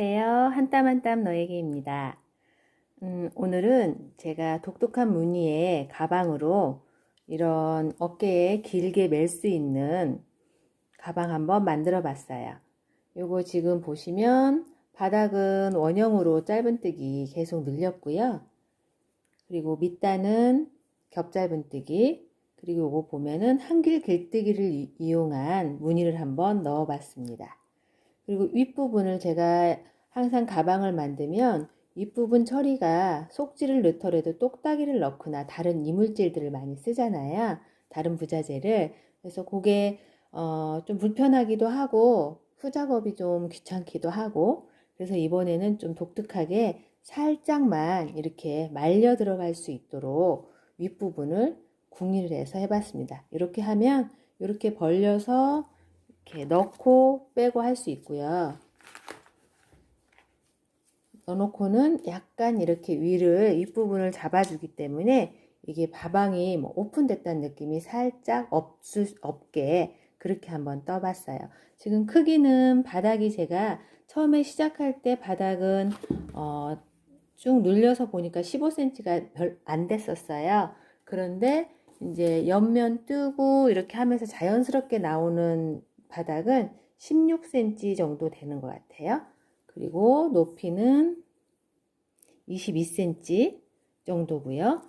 안녕하세요. 한 땀 한 땀 너에게입니다. 오늘은 제가 독특한 무늬의 가방으로 이런 어깨에 길게 멜 수 있는 가방 한번 만들어 봤어요. 요거 지금 보시면 바닥은 원형으로 짧은뜨기 계속 늘렸고요. 그리고 밑단은 겹짧은뜨기, 그리고 요거 보면은 한길 길뜨기를 이용한 무늬를 한번 넣어 봤습니다. 그리고 윗부분을 제가 항상 가방을 만들면 윗부분 처리가 속지를 넣더라도 똑딱이를 넣거나 다른 이물질들을 많이 쓰잖아요. 다른 부자재를. 그래서 그게 좀 불편하기도 하고 후작업이 좀 귀찮기도 하고, 그래서 이번에는 좀 독특하게 살짝만 이렇게 말려 들어갈 수 있도록 윗부분을 궁리를 해서 해봤습니다. 이렇게 하면 이렇게 벌려서 이렇게 넣고 빼고 할 수 있고요. 넣어놓고는 약간 이렇게 위를 윗부분을 잡아주기 때문에 이게 가방이 뭐 오픈됐다는 느낌이 살짝 없게 그렇게 한번 떠봤어요. 지금 크기는 바닥이 제가 처음에 시작할 때 바닥은 쭉 눌려서 보니까 15cm가 별 안 됐었어요. 그런데 이제 옆면 뜨고 이렇게 하면서 자연스럽게 나오는 바닥은 16cm 정도 되는 것 같아요. 그리고 높이는 22cm 정도고요.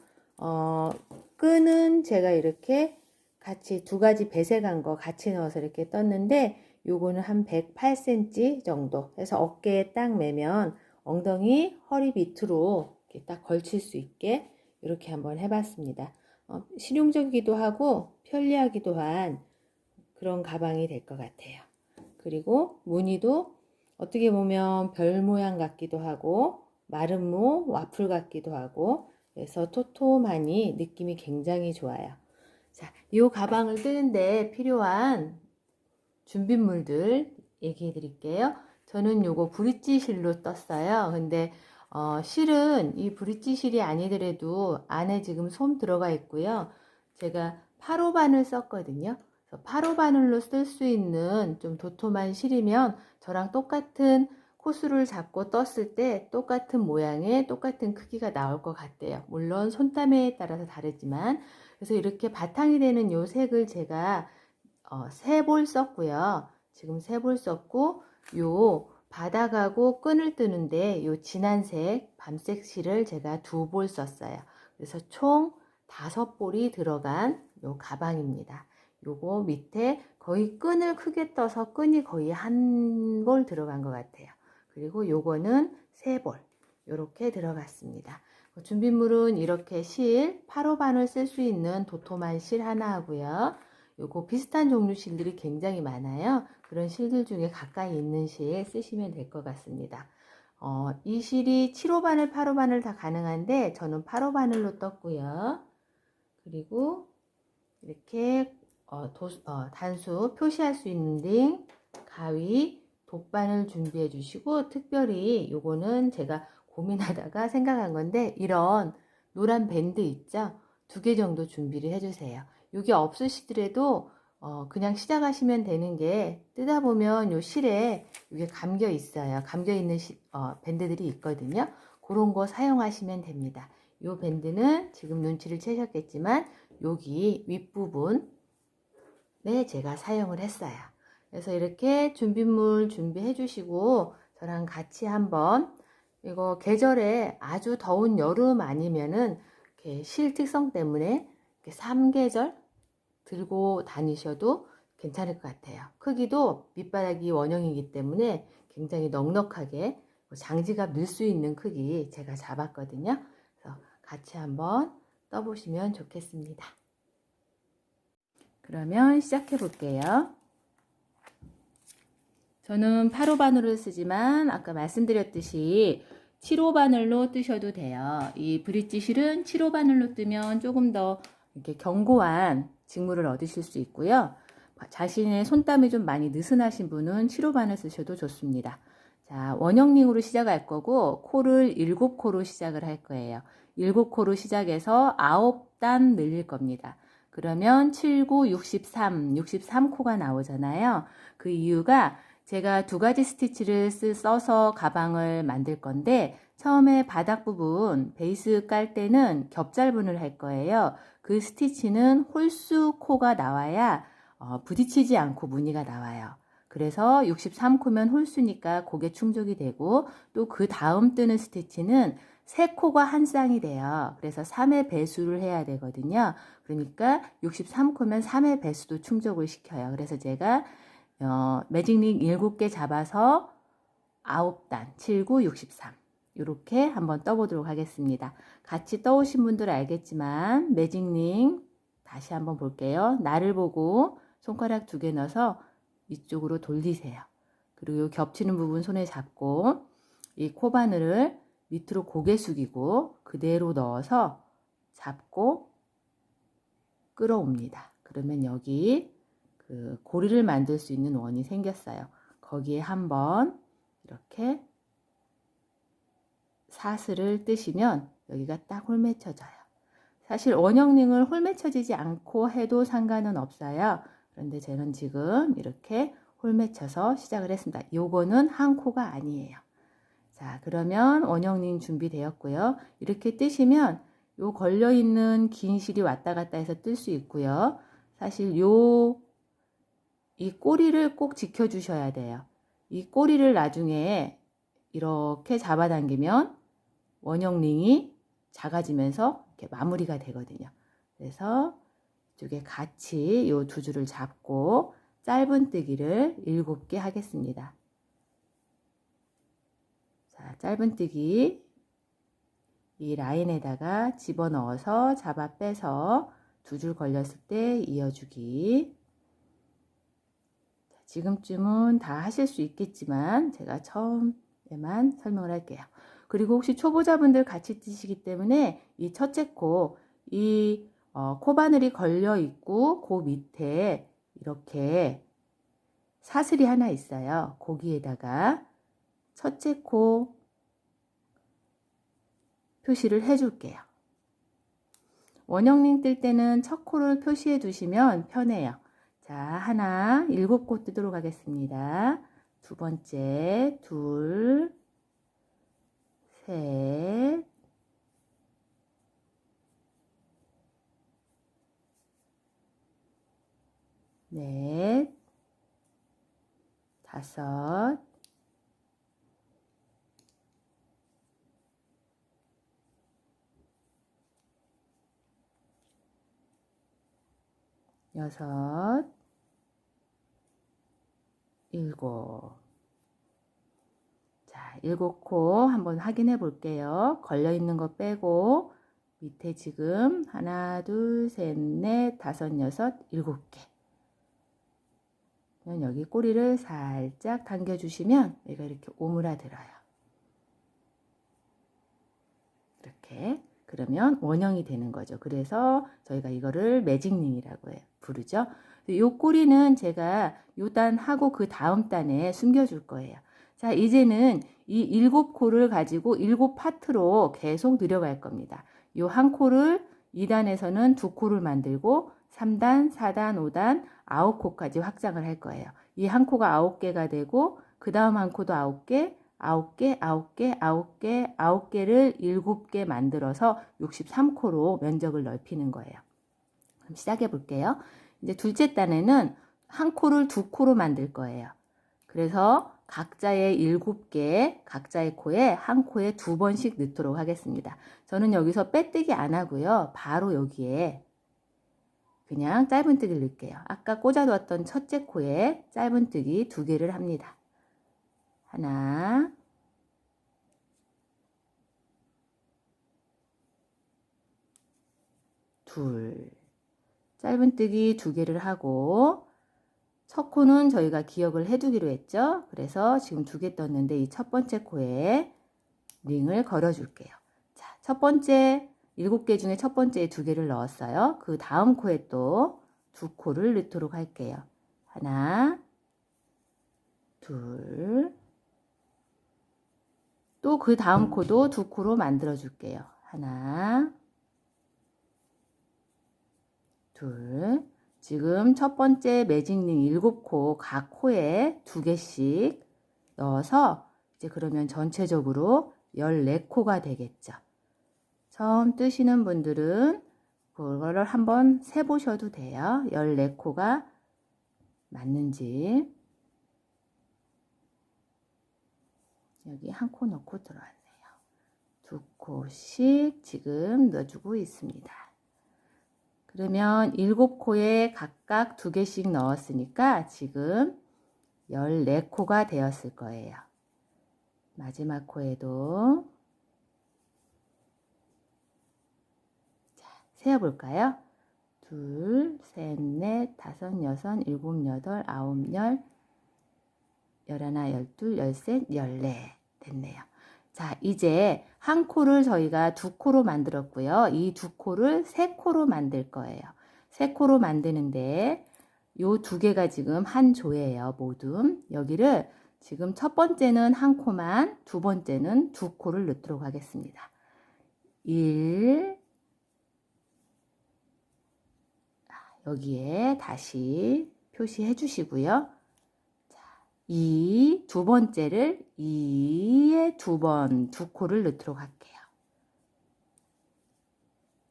끈은 제가 이렇게 같이 두 가지 배색한 거 같이 넣어서 이렇게 떴는데, 요거는 한 108cm 정도 해서 어깨에 딱 매면 엉덩이 허리 밑으로 이렇게 딱 걸칠 수 있게 이렇게 한번 해봤습니다. 실용적이기도 하고 편리하기도 한 그런 가방이 될 것 같아요. 그리고 무늬도 어떻게 보면 별 모양 같기도 하고 마름모 와플 같기도 하고, 그래서 토톰하니 느낌이 굉장히 좋아요. 자, 이 가방을 뜨는데 필요한 준비물들 얘기해 드릴게요. 저는 요거 브릿지 실로 떴어요. 근데 실은 이 브릿지 실이 아니더라도 안에 지금 솜 들어가 있고요. 제가 8호 바늘 썼거든요. 8호 바늘로 쓸 수 있는 좀 도톰한 실이면 저랑 똑같은 코수를 잡고 떴을 때 똑같은 모양의 똑같은 크기가 나올 것 같아요. 물론 손땀에 따라서 다르지만. 그래서 이렇게 바탕이 되는 요 색을 제가 3볼 썼고요. 지금 3볼 썼고, 요 바닥하고 끈을 뜨는데 요 진한색 밤색 실을 제가 2볼 썼어요. 그래서 총 5볼이 들어간 요 가방입니다. 요거 밑에 거의 끈을 크게 떠서 끈이 거의 한 볼 들어간 것 같아요. 그리고 요거는 3볼 요렇게 들어갔습니다. 준비물은 이렇게 실, 8호 바늘 쓸 수 있는 도톰한 실 하나 하고요. 요거 비슷한 종류 실들이 굉장히 많아요. 그런 실들 중에 가까이 있는 실 쓰시면 될 것 같습니다. 이 실이 7호 바늘, 8호 바늘 다 가능한데 저는 8호 바늘로 떴고요. 그리고 이렇게 단수 표시할 수 있는 등 가위, 돗바늘 준비해 주시고, 특별히 요거는 제가 고민하다가 생각한 건데 이런 노란 밴드 있죠? 2개 정도 준비를 해주세요. 이게 없으시더라도 그냥 시작하시면 되는 게, 뜨다 보면 요 실에 이게 감겨 있어요. 감겨 있는 밴드들이 있거든요. 그런 거 사용하시면 됩니다. 요 밴드는 지금 눈치를 채셨겠지만 여기 윗부분에 제가 사용을 했어요. 그래서 이렇게 준비물 준비해 주시고 저랑 같이 한번, 이거 계절에 아주 더운 여름 아니면은 이렇게 실 특성 때문에 이렇게 3계절 들고 다니셔도 괜찮을 것 같아요. 크기도 밑바닥이 원형이기 때문에 굉장히 넉넉하게 장지갑 넣을 수 있는 크기 제가 잡았거든요. 그래서 같이 한번 떠보시면 좋겠습니다. 그러면 시작해 볼게요. 저는 8호 바늘을 쓰지만 아까 말씀드렸듯이 7호 바늘로 뜨셔도 돼요. 이 브릿지 실은 7호 바늘로 뜨면 조금 더 이렇게 견고한 직물을 얻으실 수 있고요. 자신의 손땀이 좀 많이 느슨하신 분은 7호 바늘 쓰셔도 좋습니다. 자, 원형링으로 시작할 거고 코를 7코로 시작을 할 거예요. 7코로 시작해서 9단 늘릴 겁니다. 그러면 7, 9, 63, 63코가 나오잖아요. 그 이유가 제가 두 가지 스티치를 써서 가방을 만들 건데 처음에 바닥 부분 베이스 깔 때는 겹잘분을 할 거예요. 그 스티치는 홀수 코가 나와야 부딪히지 않고 무늬가 나와요. 그래서 63코면 홀수니까 고개 충족이 되고 또 그 다음 뜨는 스티치는 3코가 한 쌍이 돼요. 그래서 3의 배수를 해야 되거든요. 그러니까 63코면 3의 배수도 충족을 시켜요. 그래서 제가 매직링 7개 잡아서 9단, 7, 9, 63 이렇게 한번 떠보도록 하겠습니다. 같이 떠오신 분들 알겠지만 매직링 다시 한번 볼게요. 나를 보고 손가락 2개 넣어서 이쪽으로 돌리세요. 그리고 겹치는 부분 손에 잡고 이 코바늘을 밑으로 고개 숙이고 그대로 넣어서 잡고 끌어옵니다. 그러면 여기 그 고리를 만들 수 있는 원이 생겼어요. 거기에 한번 이렇게 사슬을 뜨시면 여기가 딱 홀맺혀져요. 사실 원형링을 홀맺혀지지 않고 해도 상관은 없어요. 그런데 저는 지금 이렇게 홀맺혀서 시작을 했습니다. 요거는 한 코가 아니에요. 자, 그러면 원형링 준비되었고요. 이렇게 뜨시면 요 걸려있는 긴 실이 왔다 갔다 해서 뜰 수 있고요. 사실 이 꼬리를 꼭 지켜주셔야 돼요. 이 꼬리를 나중에 이렇게 잡아당기면 원형링이 작아지면서 이렇게 마무리가 되거든요. 그래서 이쪽에 같이 이 2줄을 잡고 짧은뜨기를 7개 하겠습니다. 자, 짧은뜨기 이 라인에다가 집어넣어서 잡아 빼서 2줄 걸렸을 때 이어주기. 지금쯤은 다 하실 수 있겠지만 제가 처음에만 설명을 할게요. 그리고 혹시 초보자분들 같이 뜨시기 때문에 이 첫째 코, 이 코바늘이 걸려 있고 그 밑에 이렇게 사슬이 하나 있어요. 거기에다가 첫째 코 표시를 해줄게요. 원형링 뜰 때는 첫 코를 표시해 두시면 편해요. 자, 하나 7코 뜨도록 하겠습니다. 두 번째, 둘, 셋, 넷, 다섯, 여섯, 7. 자, 7코 한번 확인해 볼게요. 걸려 있는 거 빼고 밑에 지금 하나, 둘, 셋, 넷, 다섯, 여섯, 7개. 여기 꼬리를 살짝 당겨 주시면 얘가 이렇게 오므라들어요. 이렇게. 그러면 원형이 되는 거죠. 그래서 저희가 이거를 매직링이라고 부르죠. 이 꼬리는 제가 요 단 하고 그 다음 단에 숨겨줄 거예요. 자, 이제는 이 7코를 가지고 7파트로 계속 늘어갈 겁니다. 요 한 코를 2단에서는 2코를 만들고 3단, 4단, 5단, 9코까지 확장을 할 거예요. 이 한 코가 9개가 되고 그 다음 한 코도 9개, 9개, 9개, 9개, 9개를 7개 만들어서 63코로 면적을 넓히는 거예요. 그럼 시작해 볼게요. 이제 둘째 단에는 한 코를 2코로 만들 거예요. 그래서 각자의 7개, 각자의 코에 한 코에 2번씩 넣도록 하겠습니다. 저는 여기서 빼뜨기 안 하고요. 바로 여기에 그냥 짧은뜨기를 넣을게요. 아까 꽂아두었던 첫째 코에 짧은뜨기 2개를 합니다. 하나, 둘, 짧은뜨기 2개를 하고 첫 코는 저희가 기억을 해두기로 했죠. 그래서 지금 2개 떴는데 이 첫 번째 코에 링을 걸어줄게요. 자, 첫 번째 7개 중에 첫 번째에 2개를 넣었어요. 그 다음 코에 또 2코를 넣도록 할게요. 하나, 둘, 또 그 다음 코도 2코로 만들어 줄게요. 하나, 둘, 지금 첫 번째 매직링 7코 각 코에 2개씩 넣어서 이제 그러면 전체적으로 14코가 되겠죠. 처음 뜨시는 분들은 그거를 한번 세보셔도 돼요. 14코가 맞는지. 여기 한 코 넣고 들어왔네요. 2코씩 지금 넣어주고 있습니다. 그러면 7코에 각각 2개씩 넣었으니까 지금 14코가 되었을 거예요. 마지막 코에도 자, 세어볼까요? 2, 셋, 넷, 5, 6, 7, 8, 9, 10, 11, 12, 13, 14 됐네요. 자, 이제 한 코를 저희가 2코로 만들었고요. 이 2코를 3코로 만들 거예요. 3코로 만드는데 요 2개가 지금 한 조예요. 모두. 여기를 지금 첫 번째는 한 코만, 두 번째는 2코를 넣도록 하겠습니다. 1, 여기에 다시 표시해 주시고요. 2, 두 번째를 2에 2번 2코를 넣도록 할게요.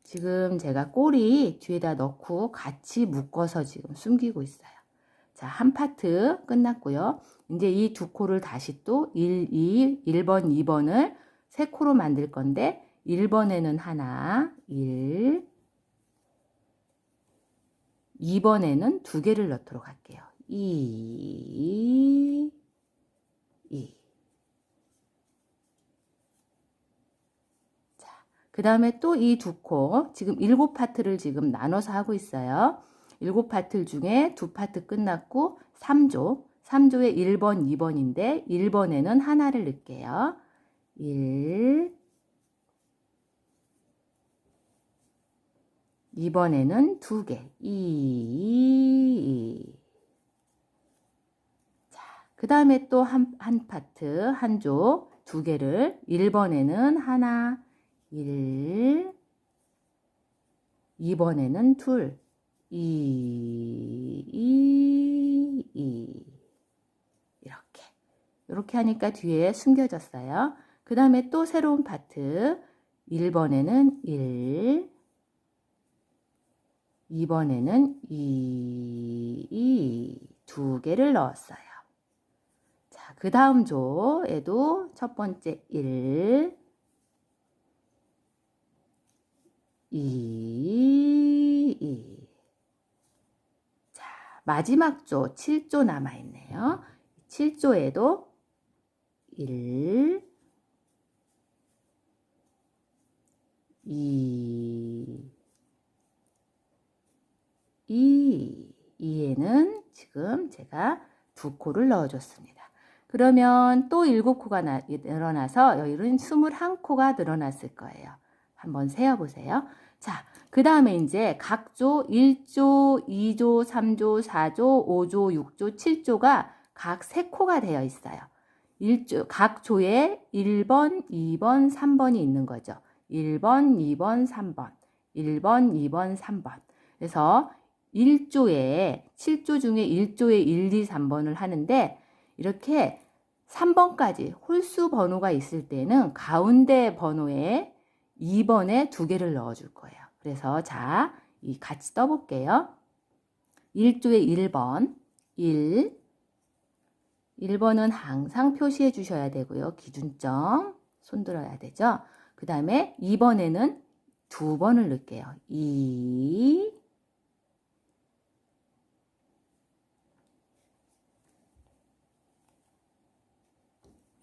지금 제가 꼬리 뒤에다 넣고 같이 묶어서 지금 숨기고 있어요. 자, 한 파트 끝났고요. 이제 이 2코를 다시 또 1번, 2번을 3코로 만들 건데 1번에는 하나, 1, 2번에는 2개를 넣도록 할게요. 2. 자, 그 다음에 또 이 2코, 지금 7파트를 지금 나눠서 하고 있어요. 7파트 중에 2파트 끝났고 3조, 3조에 1번, 2번인데 1번에는 하나를 넣을게요. 1, 2번에는 2개, 2. 자, 그 다음에 또 한 파트, 한 조, 2개를 1번에는 하나, 1, 2번에는 둘, 2. 이렇게 하니까 뒤에 숨겨졌어요. 그 다음에 또 새로운 파트, 1번에는 1, 2번에는 2, 2개를 넣었어요. 자, 그 다음 조에도 첫 번째 1, 2. 자, 마지막 조 7조 남아있네요. 7조에도 1, 2, 2에는 지금 제가 2코를 넣어줬습니다. 그러면 또 7코가 늘어나서 여기는 21코가 늘어났을 거예요. 한번 세어보세요. 자, 그 다음에 이제 각 조 1조, 2조, 3조, 4조, 5조, 6조, 7조가 각 3코가 되어 있어요. 각 조에 1번, 2번, 3번이 있는 거죠. 1번, 2번, 3번. 1번, 2번, 3번. 그래서 1조에 7조 중에 1조에 1, 2, 3번을 하는데 이렇게 3번까지 홀수 번호가 있을 때는 가운데 번호에 2번에 2개를 넣어줄 거예요. 그래서 자, 같이 떠볼게요. 1조에 1번, 1번은 항상 표시해 주셔야 되고요. 기준점 손들어야 되죠. 그 다음에 2번에는 2번을 넣을게요. 2,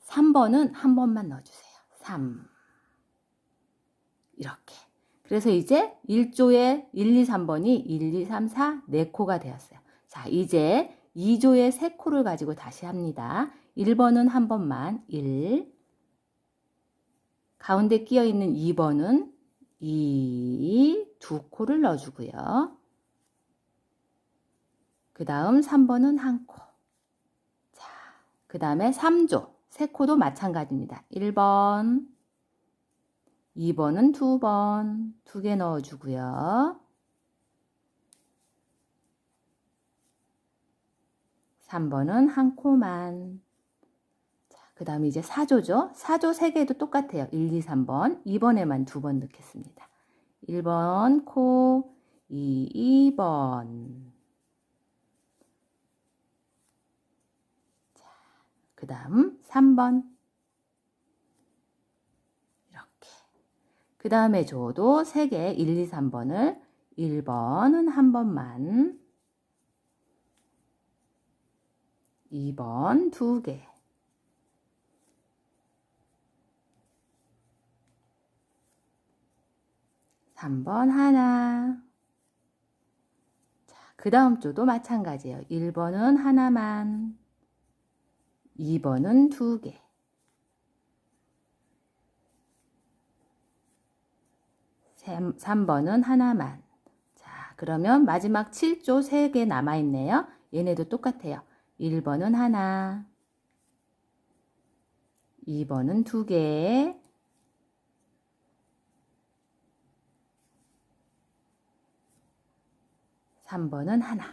3번은 한 번만 넣어주세요. 3. 이렇게. 그래서 이제 1조에 1, 2, 3번이 1, 2, 3, 4, 4코가 되었어요. 자, 이제 2조에 3코를 가지고 다시 합니다. 1번은 한 번만 1. 가운데 끼어 있는 2번은 2, 2코를 넣어주고요. 그 다음 3번은 한 코. 자, 그 다음에 3조. 3코도 마찬가지입니다. 1번, 2번은 2번, 2개 넣어주고요. 3번은 한 코만. 그 다음에 이제 4조죠. 4조 3개도 똑같아요. 1, 2, 3번. 2번에만 2번 넣겠습니다. 1번 코, 2번. 그 다음 3번. 이렇게. 그 다음에 조도 3개, 1, 2, 3번을 1번은 한 번만. 2번 2개. 3번 하나. 자, 그 다음 조도 마찬가지예요. 1번은 하나만. 2번은 2개. 3번은 하나만. 자, 그러면 마지막 7조 3개 남아있네요. 얘네도 똑같아요. 1번은 하나. 2번은 2개. 3번은 하나.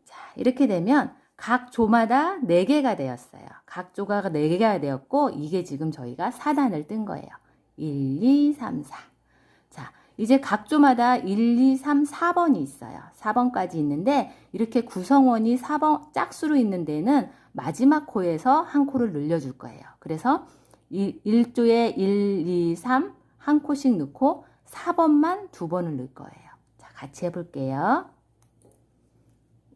자, 이렇게 되면 각 조마다 4개가 되었어요. 각 조가 4개가 되었고 이게 지금 저희가 4단을 뜬 거예요. 1, 2, 3, 4. 자, 이제 각 조마다 1, 2, 3, 4번이 있어요. 4번까지 있는데 이렇게 구성원이 4번 짝수로 있는 데는 마지막 코에서 한 코를 늘려줄 거예요. 그래서 1조에 1, 2, 3 한 코씩 넣고 4번만 2번을 넣을 거예요. 자, 같이 해볼게요.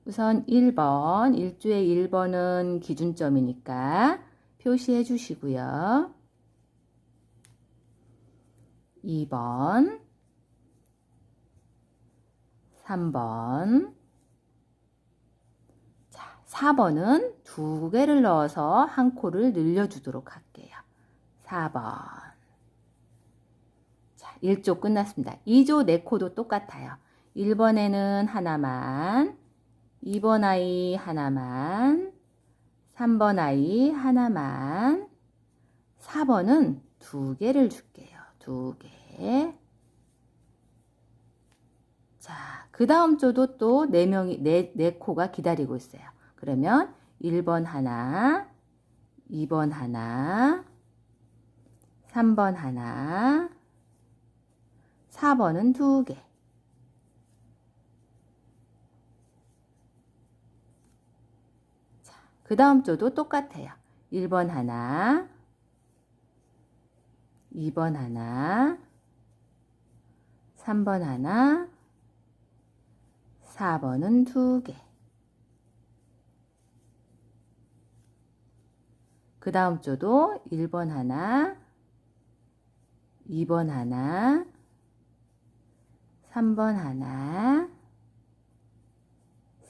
우선 1번, 1조의 1번은 기준점이니까 표시해 주시고요. 2번, 3번, 자, 4번은 2개를 넣어서 한 코를 늘려주도록 할게요. 4번. 자, 1조 끝났습니다. 2조 4코도 똑같아요. 1번에는 하나만, 2번 아이 하나만, 3번 아이 하나만, 4번은 2개를 줄게요. 2개. 자, 그 다음 조도 또 4코가 기다리고 있어요. 그러면 1번 하나, 2번 하나, 3번 하나, 4번은 2개. 자, 그 다음 조도 똑같아요. 1번 하나, 2번 하나, 3번 하나, 4번은 2개. 그 다음 조도 1번 하나, 2번 하나, 3번 하나,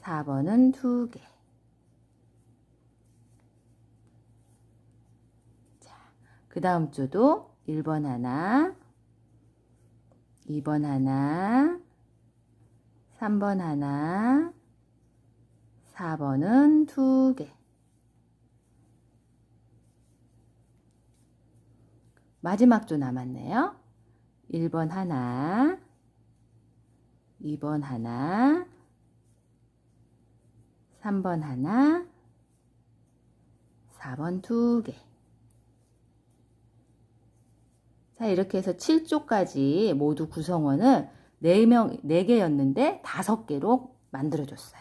4번은 2개. 자, 그 다음 조도 1번 하나, 2번 하나, 3번 하나, 4번은 2개. 마지막 조 남았네요. 1번 하나, 2번 하나, 3번 하나, 4번 2개. 자, 이렇게 해서 7조까지 모두 구성원을 4개였는데 5개로 만들어줬어요.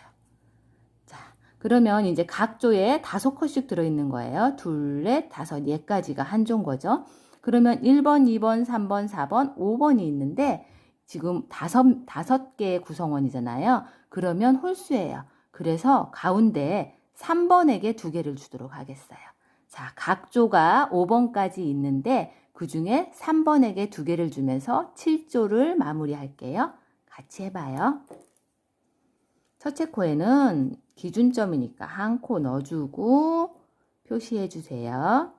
자, 그러면 이제 각 조에 5컷씩 들어있는 거예요. 둘, 넷, 다섯, 얘까지가 한 조인 거죠. 그러면 1번, 2번, 3번, 4번, 5번이 있는데 지금 5개의 구성원이잖아요. 그러면 홀수예요. 그래서 가운데 3번에게 2개를 주도록 하겠어요. 자, 각 조가 5번까지 있는데 그 중에 3번에게 2개를 주면서 7조를 마무리할게요. 같이 해봐요. 첫째 코에는 기준점이니까 한 코 넣어주고 표시해 주세요.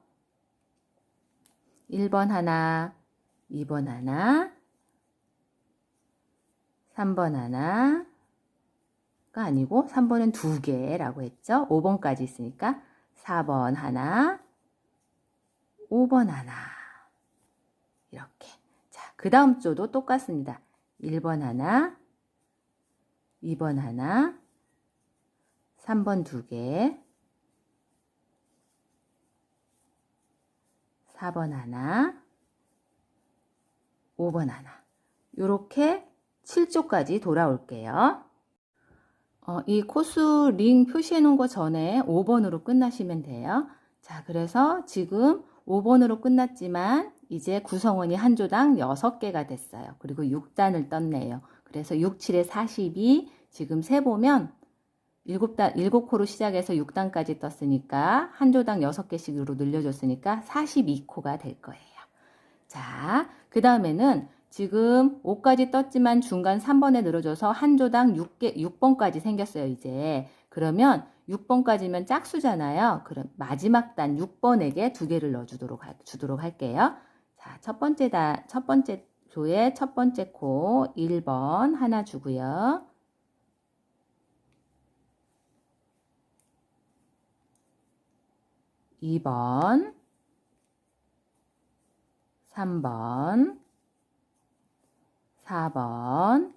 1번 하나, 2번 하나, 3번 하나가 아니고 3번은 2개라고 했죠. 5번까지 있으니까 4번 하나, 5번 하나. 이렇게. 자, 그 다음 조도 똑같습니다. 1번 하나, 2번 하나, 3번 2개, 4번 하나, 5번 하나. 요렇게 7조까지 돌아올게요. 이 코수 링 표시해 놓은 거 전에 5번으로 끝나시면 돼요. 자, 그래서 지금 5번으로 끝났지만 이제 구성원이 한 조당 6개가 됐어요. 그리고 6단을 떴네요. 그래서 6, 7에 42, 지금 세보면 7코로 시작해서 6단까지 떴으니까 한 조당 6개씩으로 늘려줬으니까 42코가 될 거예요. 자, 그 다음에는 지금 5까지 떴지만 중간 3번에 늘어져서 한 조당 6번까지 생겼어요, 이제. 그러면 6번까지면 짝수잖아요. 그럼 마지막 단 6번에게 2개를 넣어주도록 할게요. 자, 첫 번째 조의 첫 번째 코 1번 하나 주고요. 2번, 3번, 4번,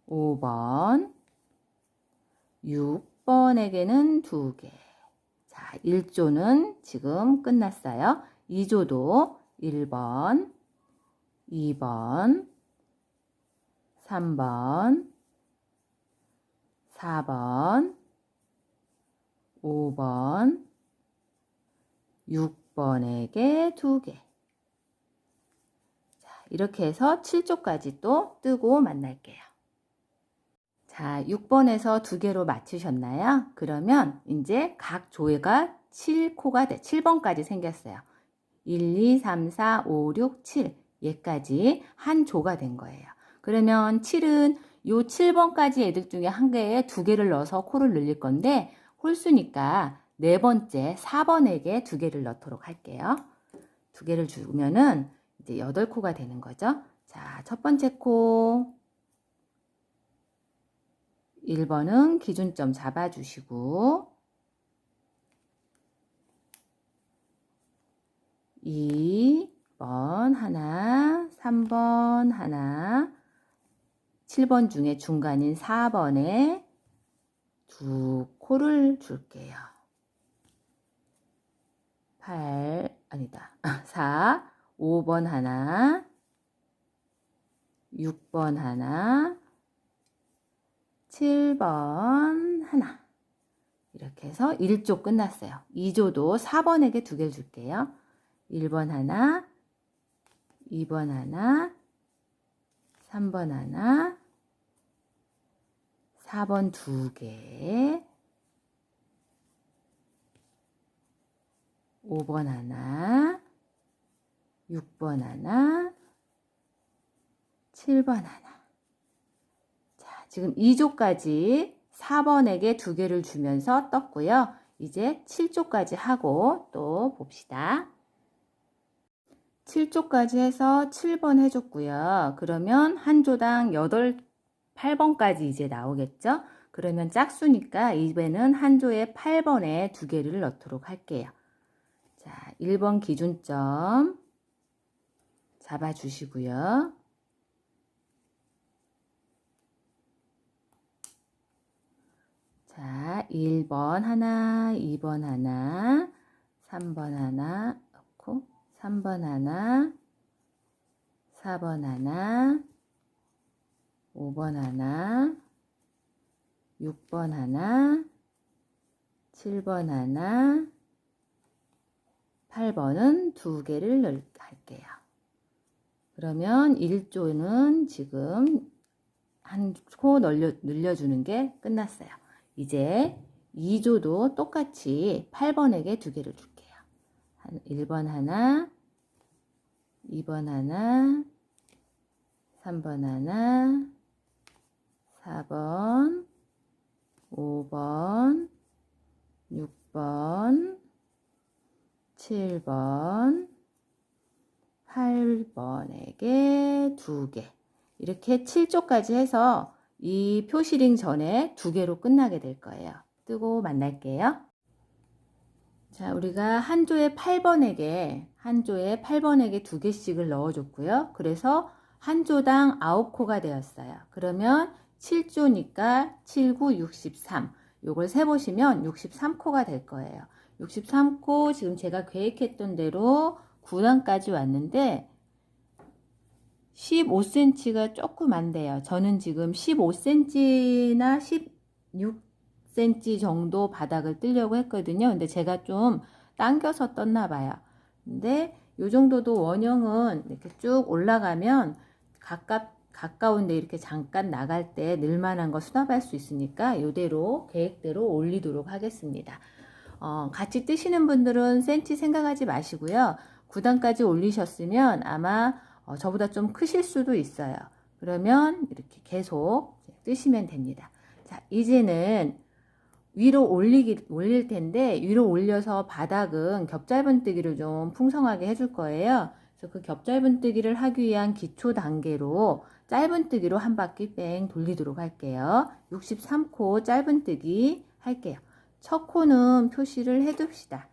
5번, 6번에게는 2개. 자, 1조는 지금 끝났어요. 2조도 1번, 2번, 3번, 4번, 5번, 6번에게 2개. 자, 이렇게 해서 7조까지 또 뜨고 만날게요. 자, 6번에서 2개로 맞추셨나요? 그러면 이제 각 조가 7번까지 생겼어요. 1, 2, 3, 4, 5, 6, 7 얘까지 한 조가 된 거예요. 그러면 7은 요 7번까지 애들 중에 한 개에 2개를 넣어서 코를 늘릴 건데 홀수니까 네 번째 4번에게 2개를 넣도록 할게요. 2개를 주면은 이제 8코가 되는 거죠. 자, 첫 번째 코 1번은 기준점 잡아주시고 2번 하나, 3번 하나, 7번 중에 중간인 4번에 2코를 줄게요. 4, 5번 하나, 6번 하나, 7번 하나. 이렇게 해서 1조 끝났어요. 2조도 4번에게 2개를 줄게요. 1번 하나, 2번 하나, 3번 하나, 4번 2개, 5번 하나, 6번 하나, 7번 하나. 자, 지금 2조까지 4번에게 2개를 주면서 떴고요. 이제 7조까지 하고 또 봅시다. 7조까지 해서 7번 해줬고요. 그러면 한 조당 8번까지 이제 나오겠죠? 그러면 짝수니까 이번에는 한 조에 8번에 2개를 넣도록 할게요. 자, 1번 기준점 잡아주시고요. 자, 1번 하나, 2번 하나, 3번 하나 넣고 3번 하나, 4번 하나, 5번 하나, 6번 하나, 7번 하나, 8번은 2개를 할게요. 그러면 1조는 지금 한 코 늘려주는 게 끝났어요. 이제 2조도 똑같이 8번에게 2개를 줄게요. 1번 하나, 2번 하나, 3번 하나, 4번, 5번, 6번, 7번, 8번에게 2개. 이렇게 7조까지 해서 이 표시링 전에 2개로 끝나게 될 거예요. 뜨고 만날게요. 자, 우리가 한 조에 8번에게 2개씩을 넣어줬고요. 그래서 한 조당 9코가 되었어요. 그러면 7조니까 7, 9, 63. 요걸 세보시면 63코가 될 거예요. 63코 지금 제가 계획했던 대로 9단까지 왔는데 15cm가 조금 안 돼요. 저는 지금 15cm나 16cm 정도 바닥을 뜨려고 했거든요. 근데 제가 좀 당겨서 떴나 봐요. 근데 요 정도도 원형은 이렇게 쭉 올라가면 가까운데 이렇게 잠깐 나갈 때 늘만한 거 수납할 수 있으니까 요대로 계획대로 올리도록 하겠습니다. 같이 뜨시는 분들은 센치 생각하지 마시고요. 9단까지 올리셨으면 아마 저보다 좀 크실 수도 있어요. 그러면 이렇게 계속 뜨시면 됩니다. 자, 이제는 위로 올릴 텐데 위로 올려서 바닥은 겹짧은뜨기를 좀 풍성하게 해줄 거예요. 그래서 그 겹짧은뜨기를 하기 위한 기초 단계로 짧은뜨기로 한 바퀴 뺑 돌리도록 할게요. 63코 짧은뜨기 할게요. 첫 코는 표시를 해둡시다.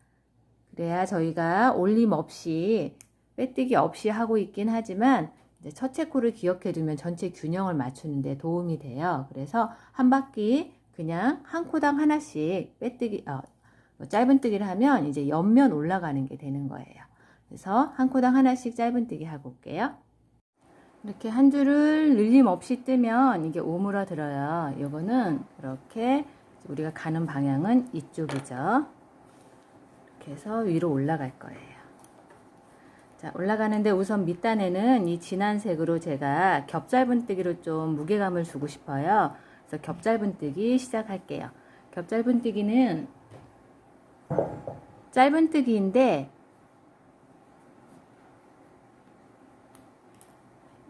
그래야 저희가 올림 없이 빼뜨기 없이 하고 있긴 하지만 이제 첫째 코를 기억해 두면 전체 균형을 맞추는 데 도움이 돼요. 그래서 한 바퀴 그냥 한 코당 하나씩 빼뜨기 짧은뜨기를 하면 이제 옆면 올라가는 게 되는 거예요. 그래서 한 코당 하나씩 짧은뜨기 하고 올게요. 이렇게 한 줄을 늘림 없이 뜨면 이게 오므라들어요. 요거는 이렇게 우리가 가는 방향은 이쪽이죠. 이렇게 해서 위로 올라갈 거예요. 자, 올라가는데 우선 밑단에는 이 진한 색으로 제가 겹짧은뜨기로 좀 무게감을 주고 싶어요. 그래서 겹짧은뜨기 시작할게요. 겹짧은뜨기는 짧은뜨기인데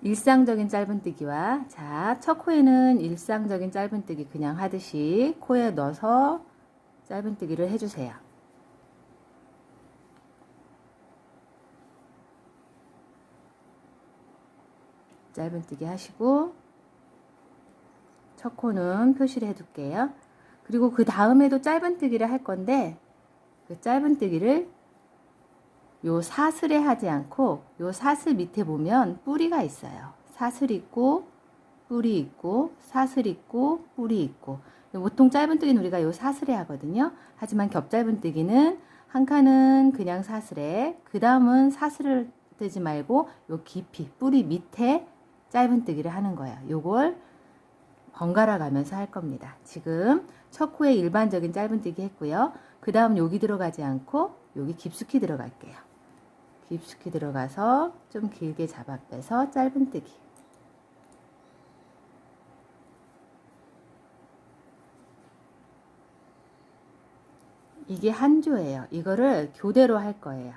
일상적인 짧은뜨기와 자, 첫 코에는 일상적인 짧은뜨기 그냥 하듯이 코에 넣어서 짧은뜨기를 해주세요. 짧은뜨기 하시고 첫 코는 표시를 해둘게요. 그리고 그 다음에도 짧은뜨기를 할 건데 그 짧은뜨기를 요 사슬에 하지 않고 요 사슬 밑에 보면 뿌리가 있어요. 사슬 있고 뿌리 있고 사슬 있고 뿌리 있고 보통 짧은뜨기는 우리가 요 사슬에 하거든요. 하지만 겹짧은뜨기는 한 칸은 그냥 사슬에 그 다음은 사슬을 뜨지 말고 요 깊이 뿌리 밑에 짧은뜨기를 하는 거예요. 요걸 번갈아 가면서 할 겁니다. 지금 첫 코에 일반적인 짧은뜨기 했고요. 그 다음 여기 들어가지 않고 여기 깊숙이 들어갈게요. 깊숙이 들어가서 좀 길게 잡아 빼서 짧은뜨기. 이게 한 조예요. 이거를 교대로 할 거예요.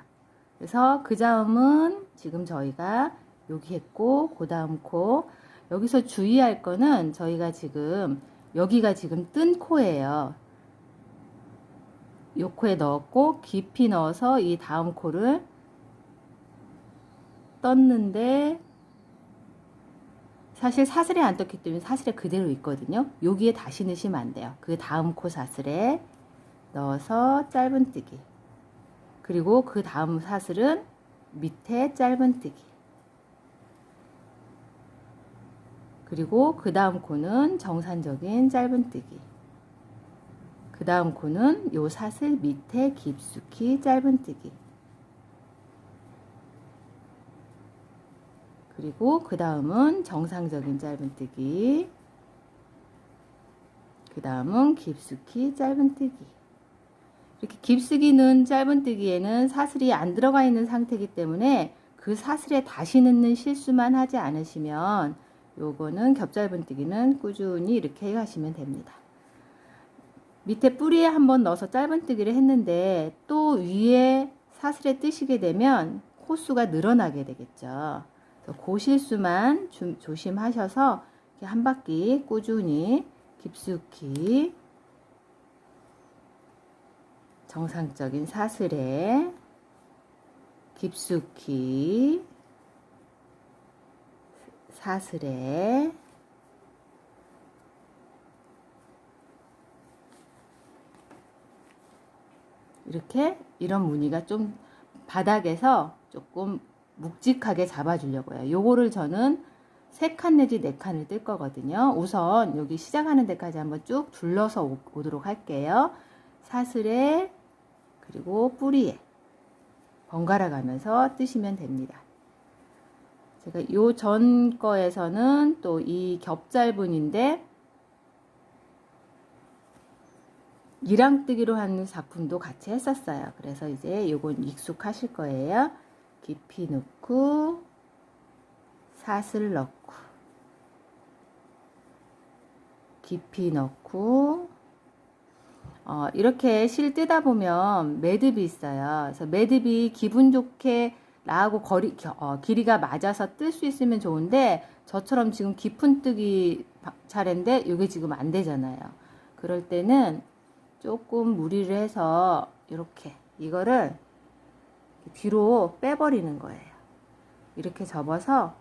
그래서 그 다음은 지금 저희가 여기 했고 그 다음 코 여기서 주의할 거는 저희가 지금 여기가 지금 뜬 코예요. 요 코에 넣었고 깊이 넣어서 이 다음 코를 떴는데 사실 사슬에 안 떴기 때문에 사슬에 그대로 있거든요. 여기에 다시 넣으시면 안 돼요. 그 다음 코 사슬에 넣어서 짧은뜨기. 그리고 그 다음 사슬은 밑에 짧은뜨기. 그리고 그 다음 코는 정상적인 짧은뜨기. 그 다음 코는 요 사슬 밑에 깊숙이 짧은뜨기. 그리고 그 다음은 정상적인 짧은뜨기. 그 다음은 깊숙이 짧은뜨기. 이렇게 깊숙이 넣은 짧은뜨기에는 사슬이 안 들어가 있는 상태이기 때문에 그 사슬에 다시 넣는 실수만 하지 않으시면 요거는 겹짧은뜨기는 꾸준히 이렇게 하시면 됩니다. 밑에 뿌리에 한번 넣어서 짧은뜨기를 했는데 또 위에 사슬에 뜨시게 되면 코수가 늘어나게 되겠죠. 그래서 그 실수만 조심하셔서 이렇게 한 바퀴 꾸준히 깊숙이 정상적인 사슬에 깊숙이 사슬에 이렇게 이런 무늬가 좀 바닥에서 조금 묵직하게 잡아주려고요. 요거를 저는 3칸 내지 4칸을 뜰 거거든요. 우선 여기 시작하는 데까지 한번 쭉 둘러서 오도록 할게요. 사슬에 그리고 뿌리에 번갈아 가면서 뜨시면 됩니다. 제가 요 전 거에서는 또 이 겹짧은인데 이랑뜨기로 하는 작품도 같이 했었어요. 그래서 이제 요건 익숙하실 거예요. 깊이 넣고 사슬 넣고 깊이 넣고 이렇게 실 뜨다 보면 매듭이 있어요. 그래서 매듭이 기분 좋게 나하고 길이가 맞아서 뜰 수 있으면 좋은데 저처럼 지금 깊은 뜨기 차례인데 이게 지금 안 되잖아요. 그럴 때는 조금 무리를 해서 이렇게 이거를 뒤로 빼버리는 거예요. 이렇게 접어서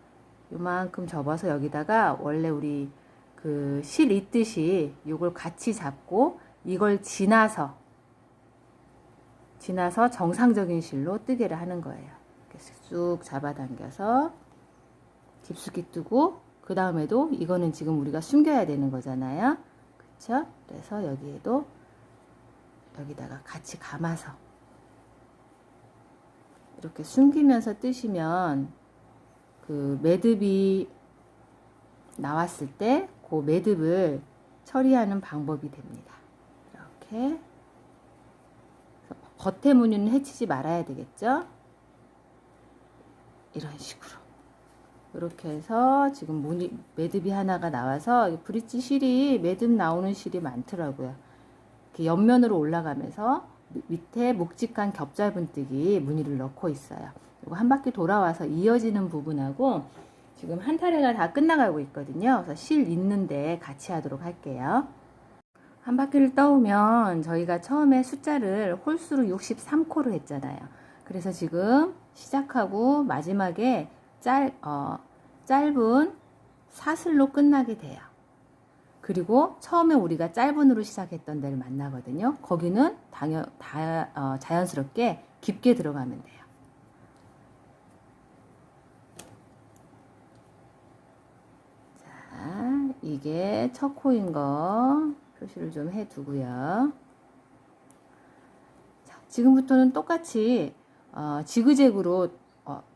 요만큼 접어서 여기다가 원래 우리 그 실 있듯이 이걸 같이 잡고 이걸 지나서 정상적인 실로 뜨개를 하는 거예요. 이렇게 쑥 잡아당겨서 깊숙이 뜨고 그 다음에도 이거는 지금 우리가 숨겨야 되는 거잖아요. 그쵸? 그래서 여기에도 여기다가 같이 감아서 이렇게 숨기면서 뜨시면 그 매듭이 나왔을 때 그 매듭을 처리하는 방법이 됩니다. 이렇게 겉에 무늬는 해치지 말아야 되겠죠? 이런 식으로 이렇게 해서 지금 매듭이 하나가 나와서 브릿지 실이 매듭 나오는 실이 많더라고요. 이렇게 옆면으로 올라가면서 밑에 묵직한 겹짧은뜨기 무늬를 넣고 있어요. 이거 한 바퀴 돌아와서 이어지는 부분하고 지금 한 타래가 다 끝나가고 있거든요. 그래서 실 있는데 같이 하도록 할게요. 한 바퀴를 떠오면 저희가 처음에 숫자를 홀수로 63코를 했잖아요. 그래서 지금 시작하고 마지막에 짧은 사슬로 끝나게 돼요. 그리고 처음에 우리가 짧은으로 시작했던 데를 만나거든요. 거기는 자연스럽게 깊게 들어가면 돼요. 자, 이게 첫 코인 거 표시를 좀 해두고요. 자, 지금부터는 똑같이 지그재그로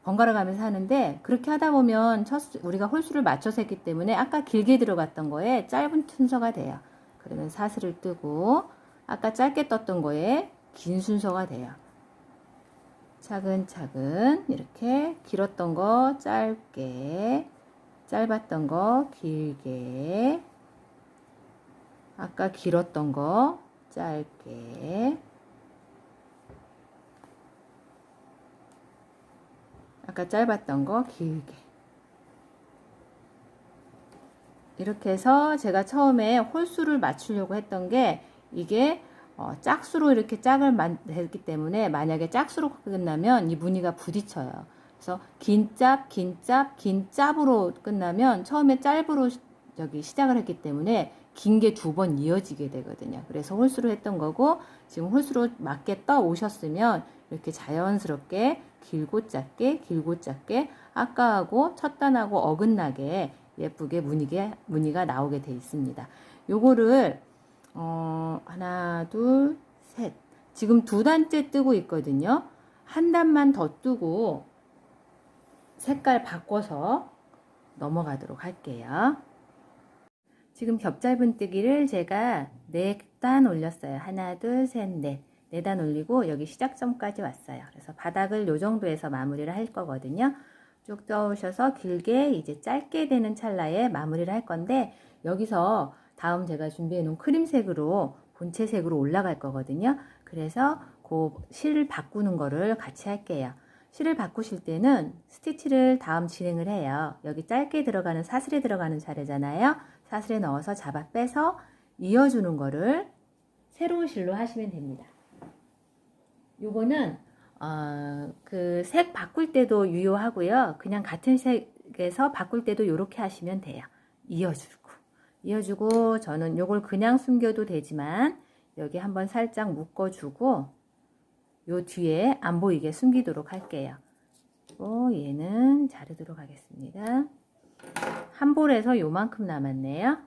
번갈아 가면서 하는데 그렇게 하다 보면 우리가 홀수를 맞춰서 했기 때문에 아까 길게 들어갔던 거에 짧은 순서가 돼요. 그러면 사슬을 뜨고 아까 짧게 떴던 거에 긴 순서가 돼요. 차근차근 이렇게 길었던 거 짧게, 짧았던 거 길게, 아까 길었던 거 짧게, 아까 짧았던 거 길게. 이렇게 해서 제가 처음에 홀수를 맞추려고 했던 게 이게 짝수로 이렇게 짝을 만들기 때문에 만약에 짝수로 끝나면 이 무늬가 부딪혀요. 그래서 긴 짭, 긴 짭, 긴 짭으로 끝나면 처음에 짧으로 시작을 했기 때문에 긴 게 2번 이어지게 되거든요. 그래서 홀수로 했던 거고 지금 홀수로 맞게 떠 오셨으면 이렇게 자연스럽게 길고 짧게 아까하고 첫 단하고 어긋나게 예쁘게 무늬가 나오게 돼 있습니다. 요거를 하나, 둘, 셋. 지금 2단째 뜨고 있거든요. 한 단만 더 뜨고 색깔 바꿔서 넘어가도록 할게요. 지금 겹짧은뜨기를 제가 4단 올렸어요. 하나, 둘, 셋, 넷. 4단 올리고 여기 시작점까지 왔어요. 그래서 바닥을 요 정도에서 마무리를 할 거거든요. 쭉 떠오셔서 길게 이제 짧게 되는 찰나에 마무리를 할 건데 여기서 다음 제가 준비해 놓은 크림색으로 본체색으로 올라갈 거거든요. 그래서 그 실을 바꾸는 거를 같이 할게요. 실을 바꾸실 때는 스티치를 다음 진행을 해요. 여기 짧게 들어가는 사슬에 들어가는 차례잖아요. 사슬에 넣어서 잡아 빼서 이어주는 거를 새로운 실로 하시면 됩니다. 요거는 그 색 바꿀 때도 유효하고요. 그냥 같은 색에서 바꿀 때도 이렇게 하시면 돼요. 이어주고 저는 요걸 그냥 숨겨도 되지만 여기 한번 살짝 묶어주고 요 뒤에 안 보이게 숨기도록 할게요. 그리고 얘는 자르도록 하겠습니다. 한 볼에서 요만큼 남았네요.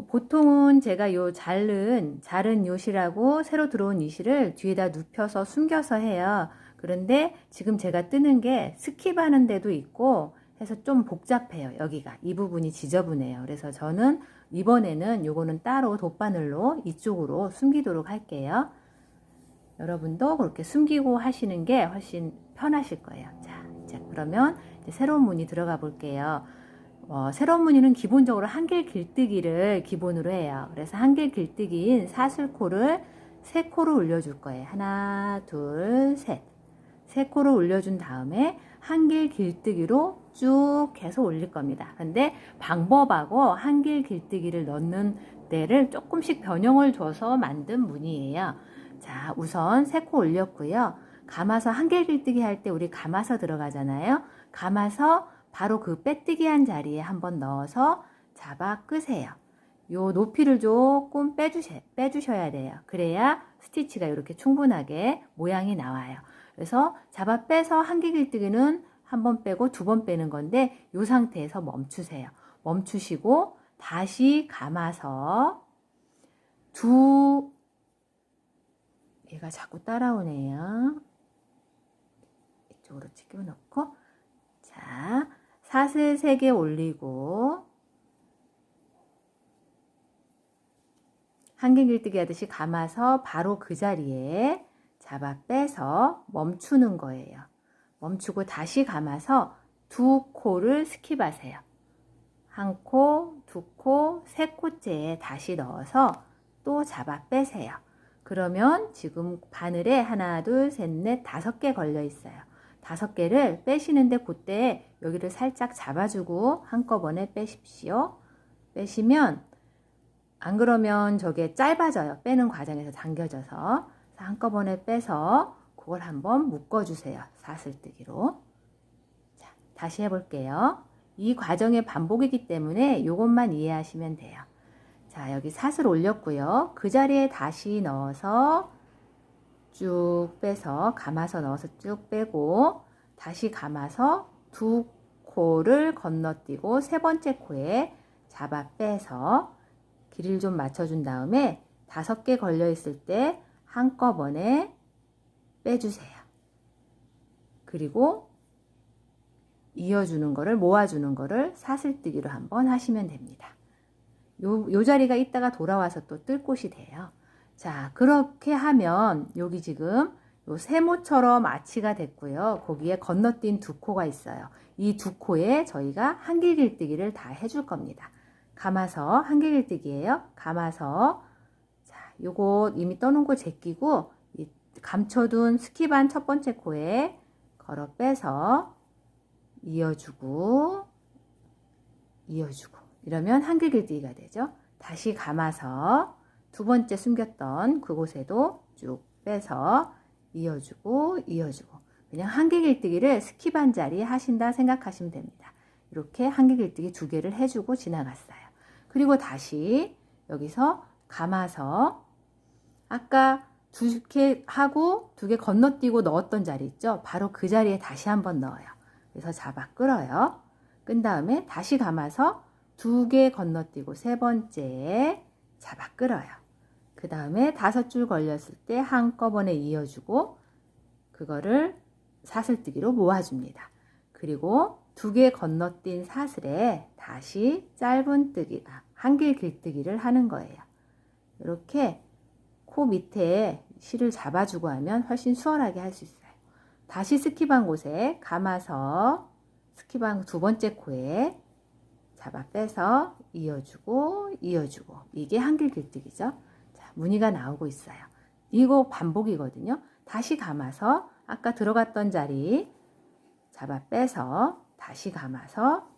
보통은 제가 요 자른 요실하고 새로 들어온 이실을 뒤에다 눕혀서 숨겨서 해요. 그런데 지금 제가 뜨는 게 스킵하는 데도 있고 해서 좀 복잡해요. 여기가 이 부분이 지저분해요. 그래서 저는 이번에는 요거는 따로 돗바늘로 이쪽으로 숨기도록 할게요. 여러분도 그렇게 숨기고 하시는 게 훨씬 편하실 거예요. 자, 이제 그러면 이제 새로운 무늬 들어가 볼게요. 새로운 무늬는 기본적으로 한길 길뜨기를 기본으로 해요. 그래서 한길 길뜨기인 사슬코를 3코를 올려줄 거예요. 하나, 둘, 셋. 3코를 올려준 다음에 한길 길뜨기로 쭉 해서 올릴 겁니다. 근데 방법하고 한길 길뜨기를 넣는 데를 조금씩 변형을 줘서 만든 무늬예요. 자, 우선 3코 올렸고요. 감아서 한길 길뜨기 할 때 우리 감아서 들어가잖아요. 감아서 바로 그 빼뜨기 한 자리에 한번 넣어서 잡아 끄세요. 요 높이를 조금 빼주셔야 돼요. 그래야 스티치가 이렇게 충분하게 모양이 나와요. 그래서 잡아 빼서 한길 길뜨기는 한 번 빼고 2번 빼는 건데 요 상태에서 멈추세요. 멈추시고 다시 감아서 얘가 자꾸 따라오네요. 이쪽으로 찍어 놓고 자, 사슬 3개 올리고 한길 길뜨기 하듯이 감아서 바로 그 자리에 잡아 빼서 멈추는 거예요. 멈추고 다시 감아서 2코를 스킵하세요. 1코, 2코, 3코째에 다시 넣어서 또 잡아 빼세요. 그러면 지금 바늘에 하나, 둘, 셋, 넷, 5개 걸려 있어요. 5개를 빼시는데 그때 여기를 살짝 잡아주고 한꺼번에 빼십시오. 빼시면 안 그러면 저게 짧아져요. 빼는 과정에서 당겨져서. 한꺼번에 빼서 그걸 한번 묶어주세요. 사슬뜨기로. 자, 다시 해볼게요. 이 과정의 반복이기 때문에 이것만 이해하시면 돼요. 자, 여기 사슬 올렸고요. 그 자리에 다시 넣어서 쭉 빼서 감아서 넣어서 쭉 빼고 다시 감아서 2코를 건너뛰고 3번째 코에 잡아 빼서 길이를 좀 맞춰준 다음에 5개 걸려 있을 때 한꺼번에 빼주세요. 그리고 이어주는 거를 모아주는 거를 사슬뜨기로 한번 하시면 됩니다. 요 자리가 있다가 돌아와서 또 뜰 곳이 돼요. 자, 그렇게 하면 여기 지금 요 세모처럼 아치가 됐고요. 거기에 건너뛴 2코가 있어요. 이 2코에 저희가 한길 길뜨기를 다 해줄 겁니다. 감아서 한길 길뜨기예요. 감아서 자, 요거 이미 떠놓은 거 제끼고 감춰둔 스킵한 1번째 코에 걸어 빼서 이어주고 이러면 한길 길뜨기가 되죠. 다시 감아서 2번째 숨겼던 그곳에도 쭉 빼서 이어주고 그냥 한길 길뜨기를 스킵한 자리에 하신다 생각하시면 됩니다. 이렇게 한길 길뜨기 2개를 해주고 지나갔어요. 그리고 다시 여기서 감아서 아까 2개 하고 2개 건너뛰고 넣었던 자리 있죠? 바로 그 자리에 다시 한번 넣어요. 그래서 잡아 끌어요. 끈 다음에 다시 감아서 2개 건너뛰고 3번째에 잡아 끌어요. 그 다음에 5줄 걸렸을 때 한꺼번에 이어주고 그거를 사슬뜨기로 모아줍니다. 그리고 2개 건너뛴 사슬에 다시 짧은 뜨기, 한길 길뜨기를 하는 거예요. 이렇게 코 밑에 실을 잡아주고 하면 훨씬 수월하게 할 수 있어요. 다시 스킵한 곳에 감아서 스킵한 2번째 코에 잡아 빼서 이어주고 이게 한길 길뜨기죠. 자, 무늬가 나오고 있어요. 이거 반복이거든요. 다시 감아서 아까 들어갔던 자리 잡아 빼서 다시 감아서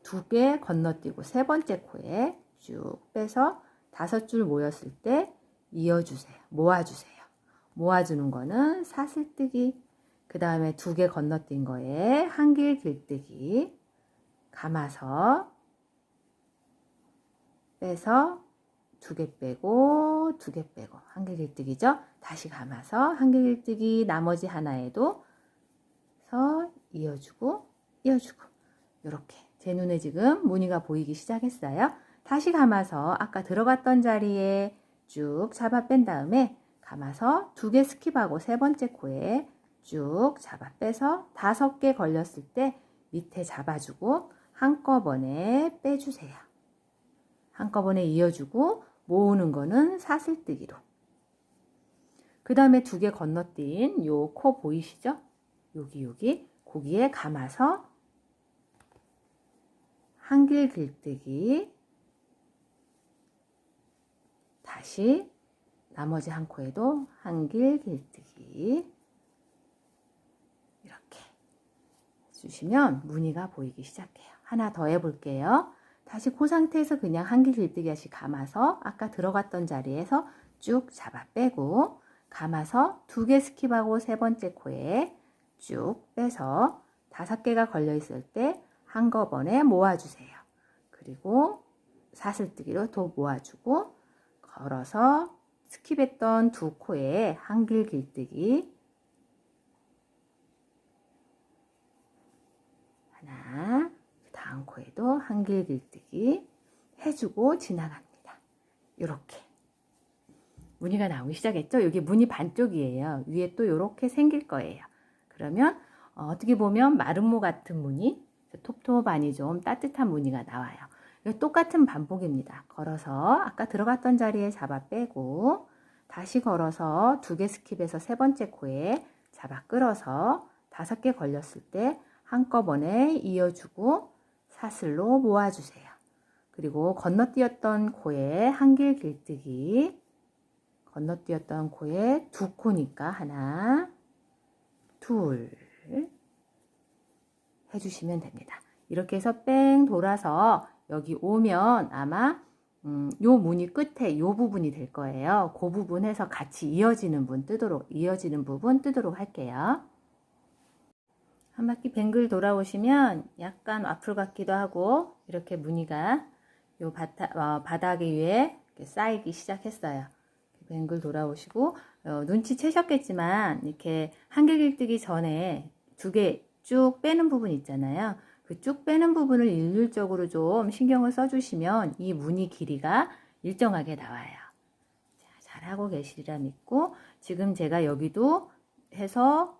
2개 건너뛰고 3번째 코에 쭉 빼서 5줄 모였을 때 이어주세요. 모아주세요. 모아주는 거는 사슬뜨기. 그 다음에 2개 건너뛴 거에 한길 길뜨기. 감아서 빼서 2개 빼고 2개 빼고 한길 길뜨기죠. 다시 감아서 한길 길뜨기 나머지 하나에도 이어주고 이어주고 이렇게 제 눈에 지금 무늬가 보이기 시작했어요. 다시 감아서 아까 들어갔던 자리에 쭉 잡아 뺀 다음에 감아서 2개 스킵하고 세 번째 코에 쭉 잡아 빼서 5개 걸렸을 때 밑에 잡아주고 한꺼번에 빼주세요. 한꺼번에 이어주고 모으는 거는 사슬뜨기로. 그 다음에 2개 건너뛴 요 코 보이시죠? 여기 거기에 감아서 한길 길뜨기, 다시 나머지 한 코에도 한길 길뜨기 이렇게 해주시면 무늬가 보이기 시작해요. 하나 더 해볼게요. 다시 그 상태에서 그냥 한길 길뜨기 다시 감아서 아까 들어갔던 자리에서 쭉 잡아 빼고 감아서 2개 스킵하고 세 번째 코에 쭉 빼서 5개가 걸려 있을 때 한꺼번에 모아주세요. 그리고 사슬뜨기로 더 모아주고 걸어서 스킵했던 2 코에 한길 길뜨기 하나, 다음 코에도 한길 길뜨기 해주고 지나갑니다. 이렇게 무늬가 나오기 시작했죠? 여기 무늬 반쪽이에요. 위에 또 이렇게 생길 거예요. 그러면 어떻게 보면 마름모 같은 무늬, 톱톱하니 좀 따뜻한 무늬가 나와요. 똑같은 반복입니다. 걸어서 아까 들어갔던 자리에 잡아 빼고 다시 걸어서 2개 스킵해서 세 번째 코에 잡아 끌어서 5개 걸렸을 때 한꺼번에 이어주고 사슬로 모아주세요. 그리고 건너뛰었던 코에 한길 길뜨기, 건너뛰었던 코에 2 코니까 하나, 둘 해주시면 됩니다. 이렇게 해서 뺑 돌아서 여기 오면 아마 요 무늬 끝에 요 부분이 될 거예요. 그 부분 해서 같이 이어지는 부분 뜨도록 할게요. 한 바퀴 뱅글 돌아오시면 약간 와플 같기도 하고 이렇게 무늬가 요 바닥 위에 이렇게 쌓이기 시작했어요. 뱅글 돌아오시고 눈치채셨겠지만 이렇게 한길 길뜨기 전에 2개 쭉 빼는 부분 있잖아요. 그 쭉 빼는 부분을 일률적으로 좀 신경을 써주시면 이 무늬 길이가 일정하게 나와요. 자, 잘하고 계시리라 믿고 지금 제가 여기도 해서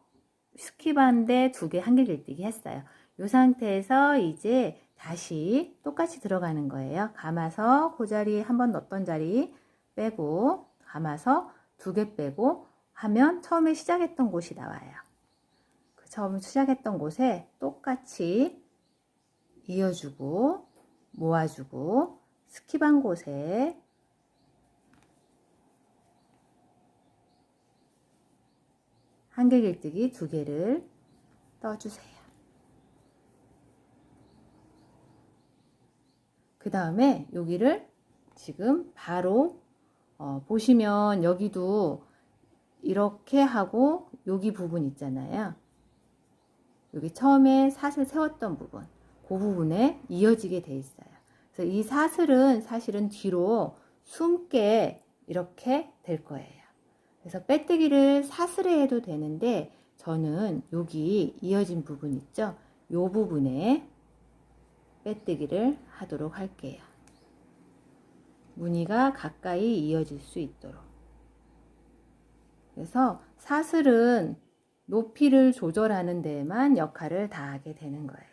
스킵한데 2개 한길 길뜨기 했어요. 이 상태에서 이제 다시 똑같이 들어가는 거예요. 감아서 그 자리 한번 넣었던 자리 빼고 감아서 2개 빼고 하면 처음에 시작했던 곳이 나와요. 그 처음 시작했던 곳에 똑같이 이어주고 모아주고 스킵한 곳에 한길 길뜨기 2개를 떠주세요. 그 다음에 여기를 지금 바로 보시면 여기도 이렇게 하고 여기 부분 있잖아요. 여기 처음에 사슬 세웠던 부분, 그 부분에 이어지게 돼 있어요. 그래서 이 사슬은 사실은 뒤로 숨게 이렇게 될 거예요. 그래서 빼뜨기를 사슬에 해도 되는데 저는 여기 이어진 부분 있죠? 이 부분에 빼뜨기를 하도록 할게요. 무늬가 가까이 이어질 수 있도록. 그래서 사슬은 높이를 조절하는 데에만 역할을 다하게 되는 거예요.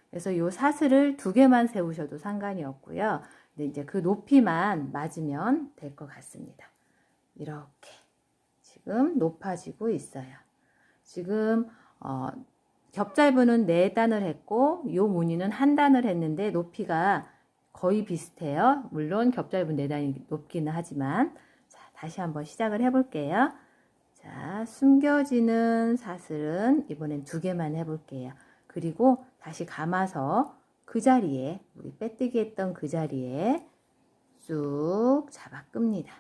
그래서 이 사슬을 2개만 세우셔도 상관이 없고요. 근데 이제 그 높이만 맞으면 될 것 같습니다. 이렇게 지금 높아지고 있어요. 지금 겹잘부는 4단을 했고 이 무늬는 1단을 했는데 높이가 거의 비슷해요. 물론 겹잘부 4단이 높기는 하지만 자, 다시 한번 시작을 해볼게요. 자, 숨겨지는 사슬은 이번엔 2개만 해볼게요. 그리고 다시 감아서 그 자리에 우리 빼뜨기 했던 그 자리에 쑥 잡아 끕니다.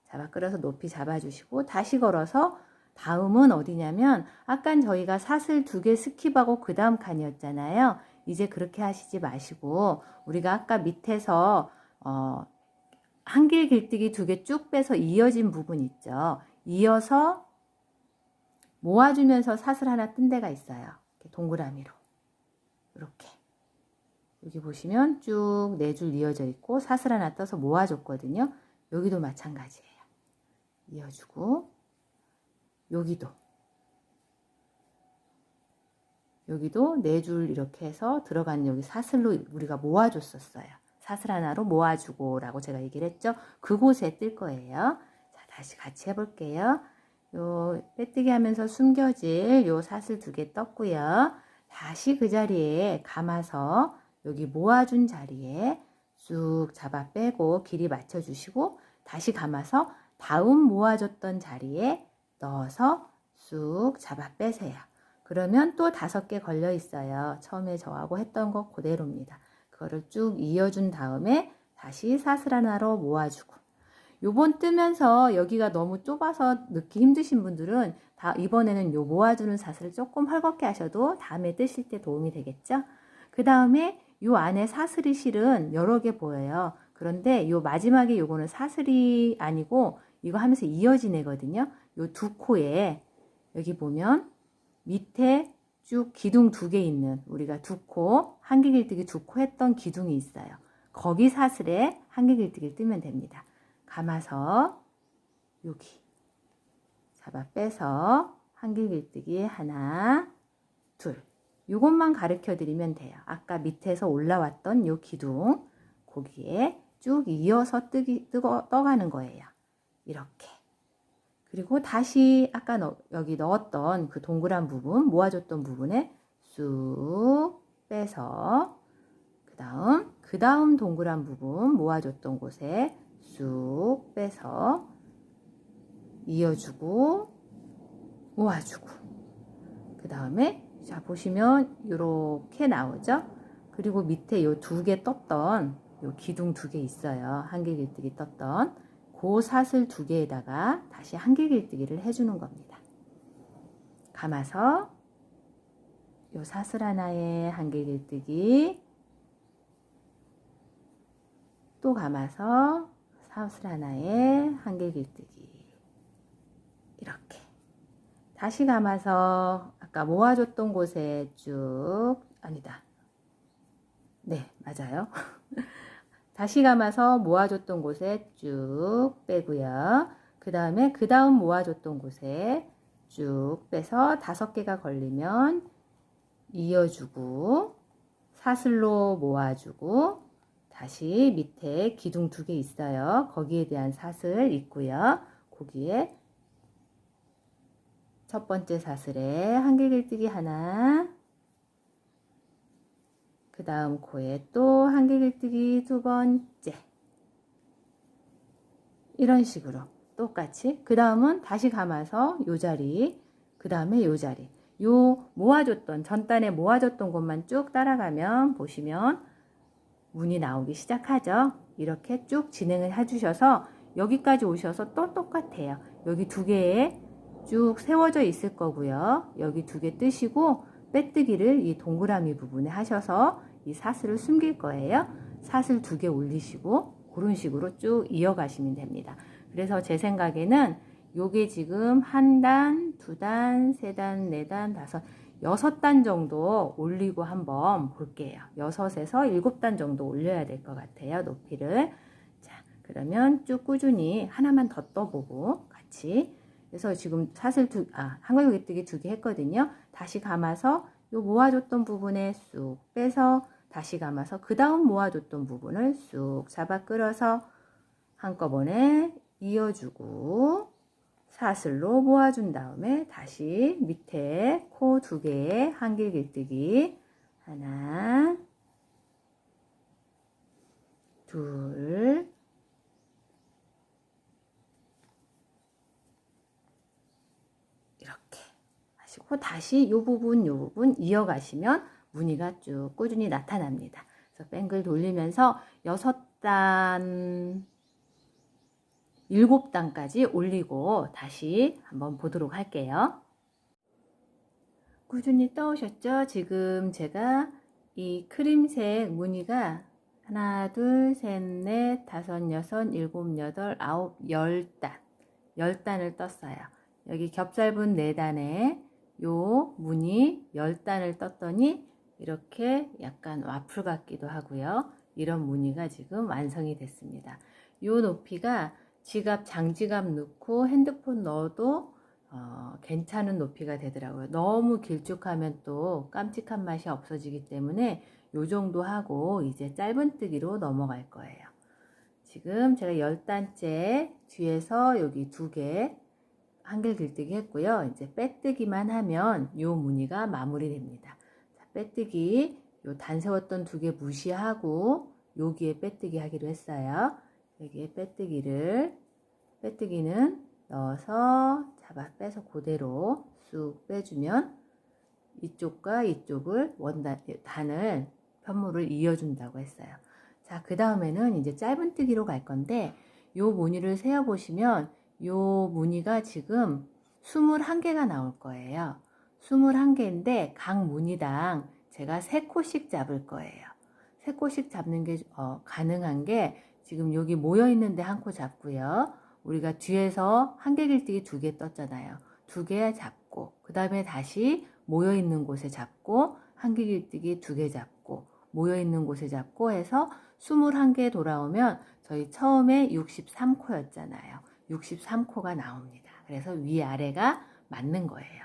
잡아 끌어서 높이 잡아주시고 다시 걸어서 다음은 어디냐면 아까 저희가 사슬 2개 스킵하고 그 다음 칸이었잖아요. 이제 그렇게 하시지 마시고 우리가 아까 밑에서 한길 길뜨기 2개 쭉 빼서 이어진 부분 있죠. 이어서 모아주면서 사슬 하나 뜬 데가 있어요. 동그라미로 이렇게 여기 보시면 쭉 4줄 이어져 있고 사슬 하나 떠서 모아줬거든요. 여기도 마찬가지예요. 이어주고 여기도 4줄 이렇게 해서 들어간 여기 사슬로 우리가 모아줬었어요. 사슬 하나로 모아주고 라고 제가 얘기를 했죠. 그곳에 뜰 거예요. 자, 다시 같이 해볼게요. 요 빼뜨기 하면서 숨겨질 요 사슬 2개 떴고요. 다시 그 자리에 감아서 여기 모아준 자리에 쑥 잡아 빼고 길이 맞춰 주시고 다시 감아서 다음 모아줬던 자리에 넣어서 쑥 잡아 빼세요. 그러면 또 5개 걸려 있어요. 처음에 저하고 했던 것 그대로입니다. 그거를 쭉 이어준 다음에 다시 사슬 하나로 모아주고 요번 뜨면서 여기가 너무 좁아서 넣기 힘드신 분들은 이번에는 요 모아주는 사슬을 조금 헐겁게 하셔도 다음에 뜨실 때 도움이 되겠죠. 그 다음에 요 안에 사슬이 실은 여러 개 보여요. 그런데 요 마지막에 요거는 사슬이 아니고 이거 하면서 이어진 애거든요. 요 2코에 여기 보면 밑에 쭉 기둥 2개 있는 우리가 2코 한길길뜨기 2코 했던 기둥이 있어요. 거기 사슬에 한길길뜨기를 뜨면 됩니다. 감아서 여기 잡아 빼서 한길길뜨기 하나 둘 요것만 가르쳐 드리면 돼요. 아까 밑에서 올라왔던 요 기둥 거기에 쭉 이어서 떠가는 거예요. 이렇게. 그리고 다시 아까 여기 넣었던 그 동그란 부분 모아줬던 부분에 쑥 빼서 그 다음 동그란 부분 모아줬던 곳에 쑥 빼서 이어주고 모아주고 그 다음에 자 보시면 이렇게 나오죠. 그리고 밑에 요 2개 떴던 요 기둥 2개 있어요. 한길길뜨기 떴던 그 사슬 2개에다가 다시 한길길뜨기를 해주는 겁니다. 감아서 요 사슬 하나에 한길길뜨기 또 감아서 사슬 하나에 한길길뜨기 이렇게 다시 감아서 아까 모아줬던 곳에 쭉 아니다 네 맞아요 다시 감아서 모아줬던 곳에 쭉 빼고요 그 다음에 그 다음 모아줬던 곳에 쭉 빼서 5개가 걸리면 이어주고 사슬로 모아주고 다시 밑에 기둥 2개 있어요. 거기에 대한 사슬 있고요. 거기에 첫 번째 사슬에 한길길뜨기 하나 그 다음 코에 또 한길길뜨기 2번째 이런 식으로 똑같이 그 다음은 다시 감아서 요 자리 그 다음에 요 자리 요 모아줬던 전단에 모아줬던 곳만 쭉 따라가면 보시면 문이 나오기 시작하죠. 이렇게 쭉 진행을 해주셔서 여기까지 오셔서 또 똑같아요. 여기 2개에 쭉 세워져 있을 거고요. 여기 2개 뜨시고 빼뜨기를 이 동그라미 부분에 하셔서 이 사슬을 숨길 거예요. 사슬 2개 올리시고 그런 식으로 쭉 이어가시면 됩니다. 그래서 제 생각에는 요게 지금 1단, 2단, 3단, 4단, 6단 정도 올리고 한번 볼게요. 6에서 7단 정도 올려야 될 것 같아요. 높이를. 자, 그러면 쭉 꾸준히 하나만 더 떠보고 같이. 그래서 지금 사슬 한길길뜨기 2개 했거든요. 다시 감아서 요 모아줬던 부분에 쑥 빼서 다시 감아서 그 다음 모아줬던 부분을 쑥 잡아 끌어서 한꺼번에 이어주고 사슬로 모아준 다음에 다시 밑에 코 2개에 한길길뜨기 하나 둘 이렇게 하시고 다시 요 부분 이어가시면 무늬가 쭉 꾸준히 나타납니다. 그래서 뱅글 돌리면서 6단 7단까지 올리고 다시 한번 보도록 할게요. 꾸준히 떠오셨죠? 지금 제가 이 크림색 무늬가 하나, 둘, 셋, 넷, 다섯, 여섯, 일곱, 여덟, 아홉, 10단 10단을 떴어요. 여기 겹 짧은 4단에 요 무늬 10단을 떴더니 이렇게 약간 와플 같기도 하고요. 이런 무늬가 지금 완성이 됐습니다. 요 높이가 지갑, 장지갑 넣고 핸드폰 넣어도 괜찮은 높이가 되더라고요. 너무 길쭉하면 또 깜찍한 맛이 없어지기 때문에 요 정도 하고 이제 짧은뜨기로 넘어갈 거예요. 지금 제가 10단째 뒤에서 여기 2개 한길 길뜨기 했고요. 이제 빼뜨기만 하면 요 무늬가 마무리됩니다. 자, 빼뜨기 요 단 세웠던 2개 무시하고 여기에 빼뜨기 하기로 했어요. 여기에 빼뜨기는 넣어서 빼서 그대로 쑥 빼주면 이쪽과 이쪽을 단을 편물을 이어준다고 했어요. 자, 그 다음에는 이제 짧은뜨기로 갈 건데 요 무늬를 세어 보시면 요 무늬가 지금 21개가 나올 거예요. 21개인데 각 무늬당 제가 3코씩 잡을 거예요. 3코씩 잡는 게 가능한 게 지금 여기 모여 있는데 1코 잡고요. 우리가 뒤에서 한길길뜨기 2개 떴잖아요. 2개 잡고 그 다음에 다시 모여 있는 곳에 잡고 한길길뜨기 2개 잡고 모여 있는 곳에 잡고 해서 21개 돌아오면 저희 처음에 63코였잖아요. 63코가 나옵니다. 그래서 위아래가 맞는 거예요.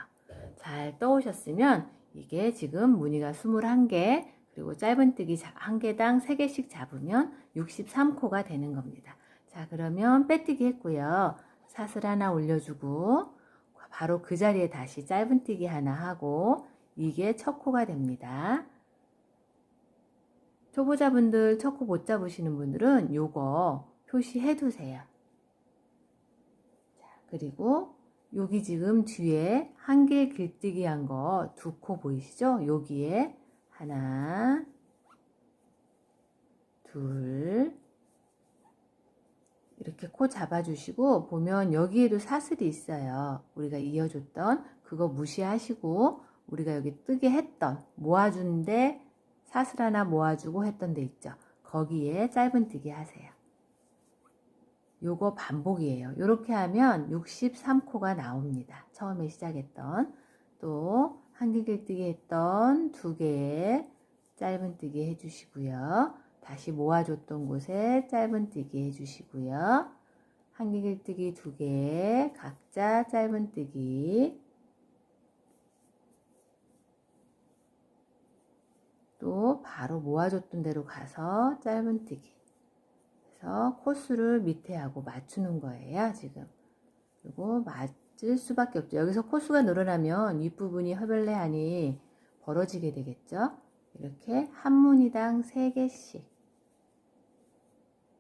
잘 떠오셨으면 이게 지금 무늬가 21개 그리고 짧은뜨기 1개당 3개씩 잡으면 63코가 되는 겁니다. 자, 그러면 빼뜨기 했고요. 사슬 하나 올려주고 바로 그 자리에 다시 짧은뜨기 하나 하고 이게 첫 코가 됩니다. 초보자분들 첫 코 못 잡으시는 분들은 요거 표시해 두세요. 자, 그리고 여기 지금 뒤에 한길 길뜨기 한 거 2코 보이시죠? 여기에 하나, 둘, 이렇게 코 잡아주시고 보면 여기에도 사슬이 있어요. 우리가 이어줬던 그거 무시하시고 우리가 여기 뜨게 했던 모아준데 사슬 하나 모아주고 했던 데 있죠. 거기에 짧은뜨기 하세요. 요거 반복이에요. 이렇게 하면 63코가 나옵니다. 처음에 시작했던 또 한길길뜨기 했던 2개의 짧은뜨기 해주시고요. 다시 모아줬던 곳에 짧은뜨기 해주시고요. 한길길뜨기 2개 각자 짧은뜨기 또 바로 모아줬던 대로 가서 짧은뜨기 그래서 코수를 밑에 하고 맞추는 거예요. 지금 그리고 맞을 수밖에 없죠. 여기서 코수가 늘어나면 윗부분이 허벌레하니 벌어지게 되겠죠. 이렇게 한 무늬당 3개씩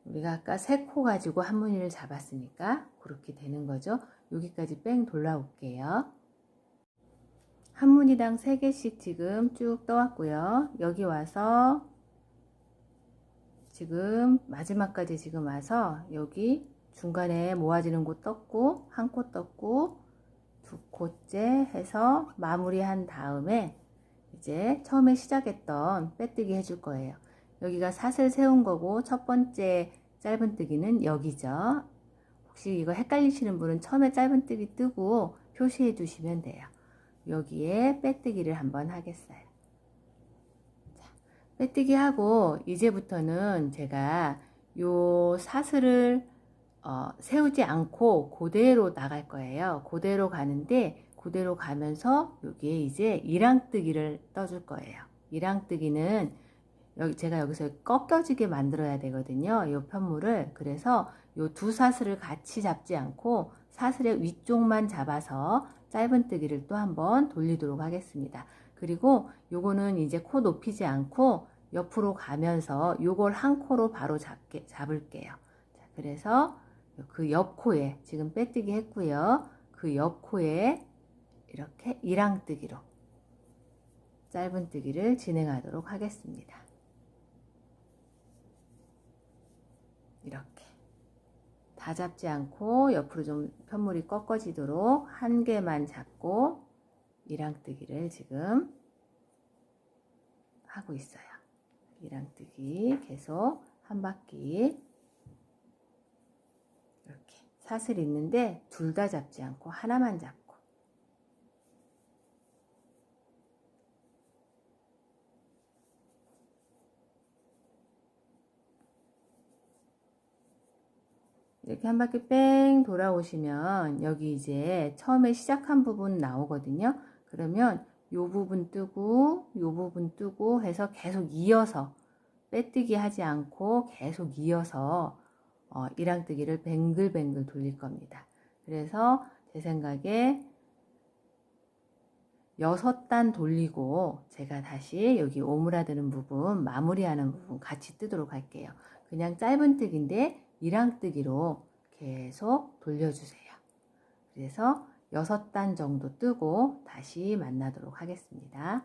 우리가 아까 3코 가지고 한 무늬를 잡았으니까 그렇게 되는 거죠. 여기까지 뺑 돌아올게요. 한 무늬당 3개씩 지금 쭉 떠왔고요. 여기 와서 지금 마지막까지 지금 와서 여기 중간에 모아지는 곳 떴고 1코 떴고 2코째 해서 마무리한 다음에 이제 처음에 시작했던 빼뜨기 해줄 거예요. 여기가 사슬 세운 거고 첫 번째 짧은뜨기는 여기죠. 혹시 이거 헷갈리시는 분은 처음에 짧은뜨기 뜨고 표시해 주시면 돼요. 여기에 빼뜨기를 한번 하겠어요. 자, 빼뜨기 하고 이제부터는 제가 요 사슬을 세우지 않고 그대로 나갈 거예요. 그대로 가는데 그대로 가면서 여기에 이제 이랑뜨기를 떠줄 거예요. 이랑뜨기는 제가 여기서 꺾여지게 만들어야 되거든요. 이 편물을. 그래서 이 두 사슬을 같이 잡지 않고 사슬의 위쪽만 잡아서 짧은뜨기를 또 한번 돌리도록 하겠습니다. 그리고 요거는 이제 코 높이지 않고 옆으로 가면서 요걸 한 코로 바로 잡을게요. 자, 그래서 그 옆코에 지금 빼뜨기 했고요. 그 옆코에 이렇게 이랑뜨기로 짧은뜨기를 진행하도록 하겠습니다. 이렇게 다 잡지 않고 옆으로 좀 편물이 꺾어지도록 한 개만 잡고 이랑뜨기를 지금 하고 있어요. 이랑뜨기 계속 한 바퀴 이렇게 사슬 있는데 둘 다 잡지 않고 하나만 잡고 이렇게 한 바퀴 뺑 돌아오시면 여기 이제 처음에 시작한 부분 나오거든요. 그러면 요 부분 뜨고 요 부분 뜨고 해서 계속 이어서 빼뜨기 하지 않고 계속 이어서 이랑뜨기를 뱅글뱅글 돌릴 겁니다. 그래서 제 생각에 6단 돌리고 제가 다시 여기 오므라드는 부분, 마무리하는 부분 같이 뜨도록 할게요. 그냥 짧은뜨기인데 이랑뜨기로 계속 돌려주세요. 그래서 6단 정도 뜨고 다시 만나도록 하겠습니다.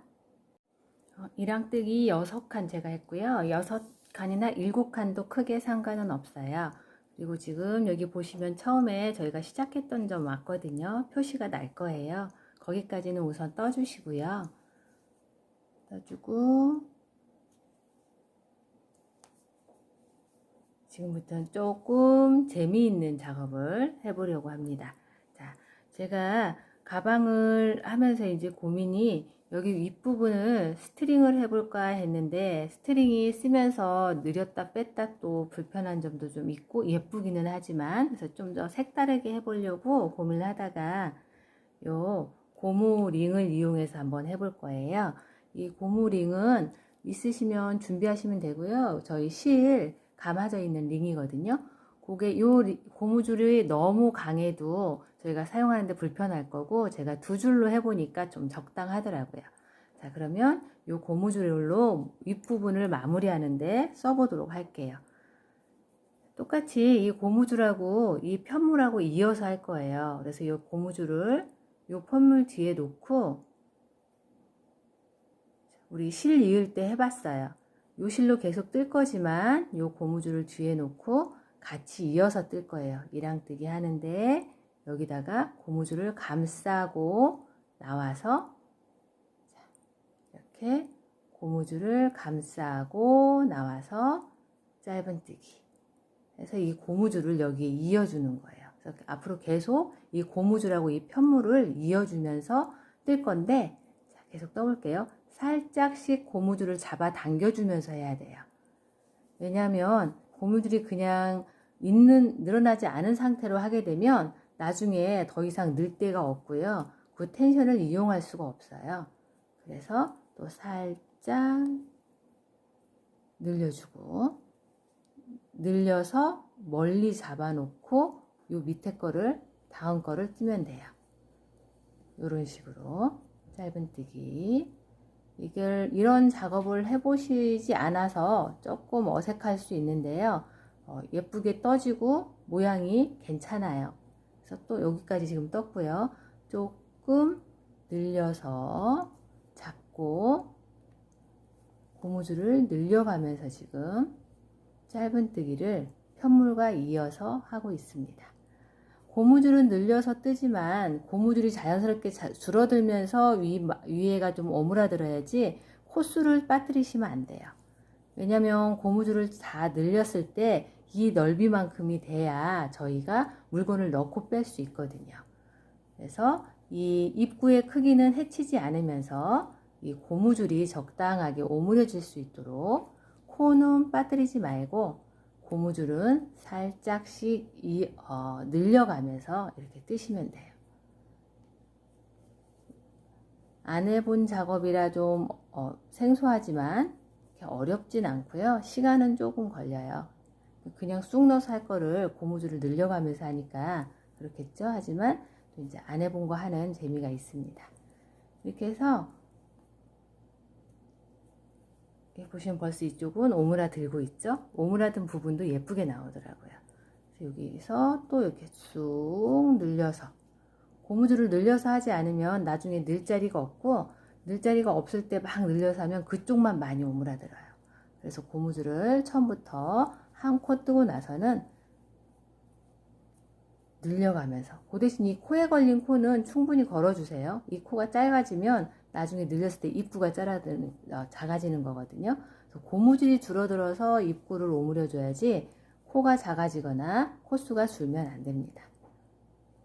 이랑뜨기 6칸 제가 했고요. 6칸이나 7칸도 크게 상관은 없어요. 그리고 지금 여기 보시면 처음에 저희가 시작했던 점 왔거든요. 표시가 날 거예요. 거기까지는 우선 떠주시고요. 떠주고 지금부터는 조금 재미있는 작업을 해보려고 합니다. 자, 제가 가방을 하면서 이제 고민이 여기 윗부분을 스트링을 해볼까 했는데 스트링이 쓰면서 느렸다 뺐다 또 불편한 점도 좀 있고 예쁘기는 하지만 그래서 좀 더 색다르게 해보려고 고민을 하다가 요 고무 링을 이용해서 한번 해볼 거예요. 이 고무 링은 있으시면 준비하시면 되고요. 저희 실 감아져 있는 링이거든요. 그게 요 고무줄이 너무 강해도 저희가 사용하는데 불편할 거고 제가 2줄로 해보니까 좀 적당하더라고요. 자, 그러면 요 고무줄로 윗부분을 마무리하는데 써보도록 할게요. 똑같이 이 고무줄하고 이 편물하고 이어서 할 거예요. 그래서 이 고무줄을 요 편물 뒤에 놓고 우리 실 이을 때 해봤어요. 요 실로 계속 뜰 거지만 요 고무줄을 뒤에 놓고 같이 이어서 뜰 거예요. 이랑뜨기 하는데 여기다가 고무줄을 감싸고 나와서 이렇게 고무줄을 감싸고 나와서 짧은뜨기 해서 이 고무줄을 여기에 이어주는 거예요. 그래서 앞으로 계속 이 고무줄하고 이 편물을 이어주면서 뜰 건데 자, 계속 떠볼게요. 살짝씩 고무줄을 잡아 당겨주면서 해야 돼요. 왜냐하면 고무줄이 그냥 늘어나지 않은 상태로 하게 되면 나중에 더 이상 늘 데가 없고요. 그 텐션을 이용할 수가 없어요. 그래서 또 살짝 늘려주고 늘려서 멀리 잡아놓고 요 밑에 거를 다음 거를 뜨면 돼요. 이런 식으로 짧은뜨기 이런 작업을 해보시지 않아서 조금 어색할 수 있는데요. 예쁘게 떠지고 모양이 괜찮아요. 그래서 또 여기까지 지금 떴고요. 조금 늘려서 잡고 고무줄을 늘려가면서 지금 짧은뜨기를 편물과 이어서 하고 있습니다. 고무줄은 늘려서 뜨지만 고무줄이 자연스럽게 줄어들면서 위에가 좀 오므라들어야지 코수를 빠뜨리시면 안 돼요. 왜냐면 고무줄을 다 늘렸을 때 이 넓이만큼이 돼야 저희가 물건을 넣고 뺄 수 있거든요. 그래서 이 입구의 크기는 해치지 않으면서 이 고무줄이 적당하게 오므려질 수 있도록 코는 빠뜨리지 말고 고무줄은 살짝씩 늘려가면서 이렇게 뜨시면 돼요. 안 해본 작업이라 좀 생소하지만 어렵진 않고요. 시간은 조금 걸려요. 그냥 쑥 넣어서 할 거를 고무줄을 늘려가면서 하니까 그렇겠죠. 하지만 또 이제 안 해본 거 하는 재미가 있습니다. 이렇게 해서 보시면 벌써 이쪽은 오므라들고 있죠. 오므라든 부분도 예쁘게 나오더라고요. 그래서 여기서 또 이렇게 쑥 늘려서 고무줄을 늘려서 하지 않으면 나중에 늘 자리가 없고 늘 자리가 없을 때 막 늘려서 하면 그쪽만 많이 오므라들어요. 그래서 고무줄을 처음부터 한 코 뜨고 나서는 늘려가면서 그 대신 이 코에 걸린 코는 충분히 걸어주세요. 이 코가 짧아지면 나중에 늘렸을 때 입구가 작아지는 거거든요. 그래서 고무줄이 줄어들어서 입구를 오므려줘야지 코가 작아지거나 코수가 줄면 안 됩니다.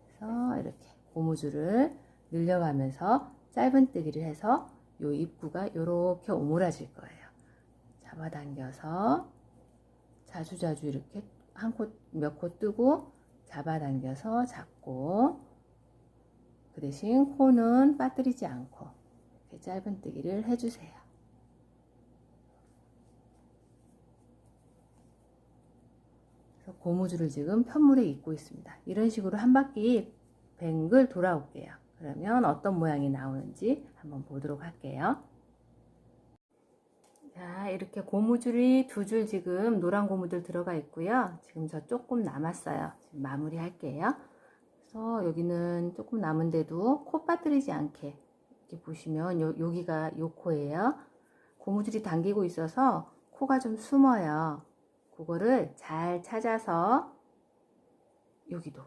그래서 이렇게 고무줄을 늘려가면서 짧은뜨기를 해서 요 입구가 이렇게 오므라질 거예요. 잡아당겨서 자주자주 이렇게 한 코, 몇 코 뜨고 잡아당겨서 잡고, 그 대신 코는 빠뜨리지 않고 이렇게 짧은뜨기를 해주세요. 그래서 고무줄을 지금 편물에 입고 있습니다. 이런 식으로 한 바퀴 뱅글 돌아올게요. 그러면 어떤 모양이 나오는지 한번 보도록 할게요. 자, 이렇게 고무줄이 두 줄 지금 노란 고무줄 들어가 있고요. 지금 저 조금 남았어요. 지금 마무리 할게요. 그래서 여기는 조금 남은데도 코 빠뜨리지 않게 이렇게 보시면 여기가 요 코예요. 고무줄이 당기고 있어서 코가 좀 숨어요. 그거를 잘 찾아서 여기도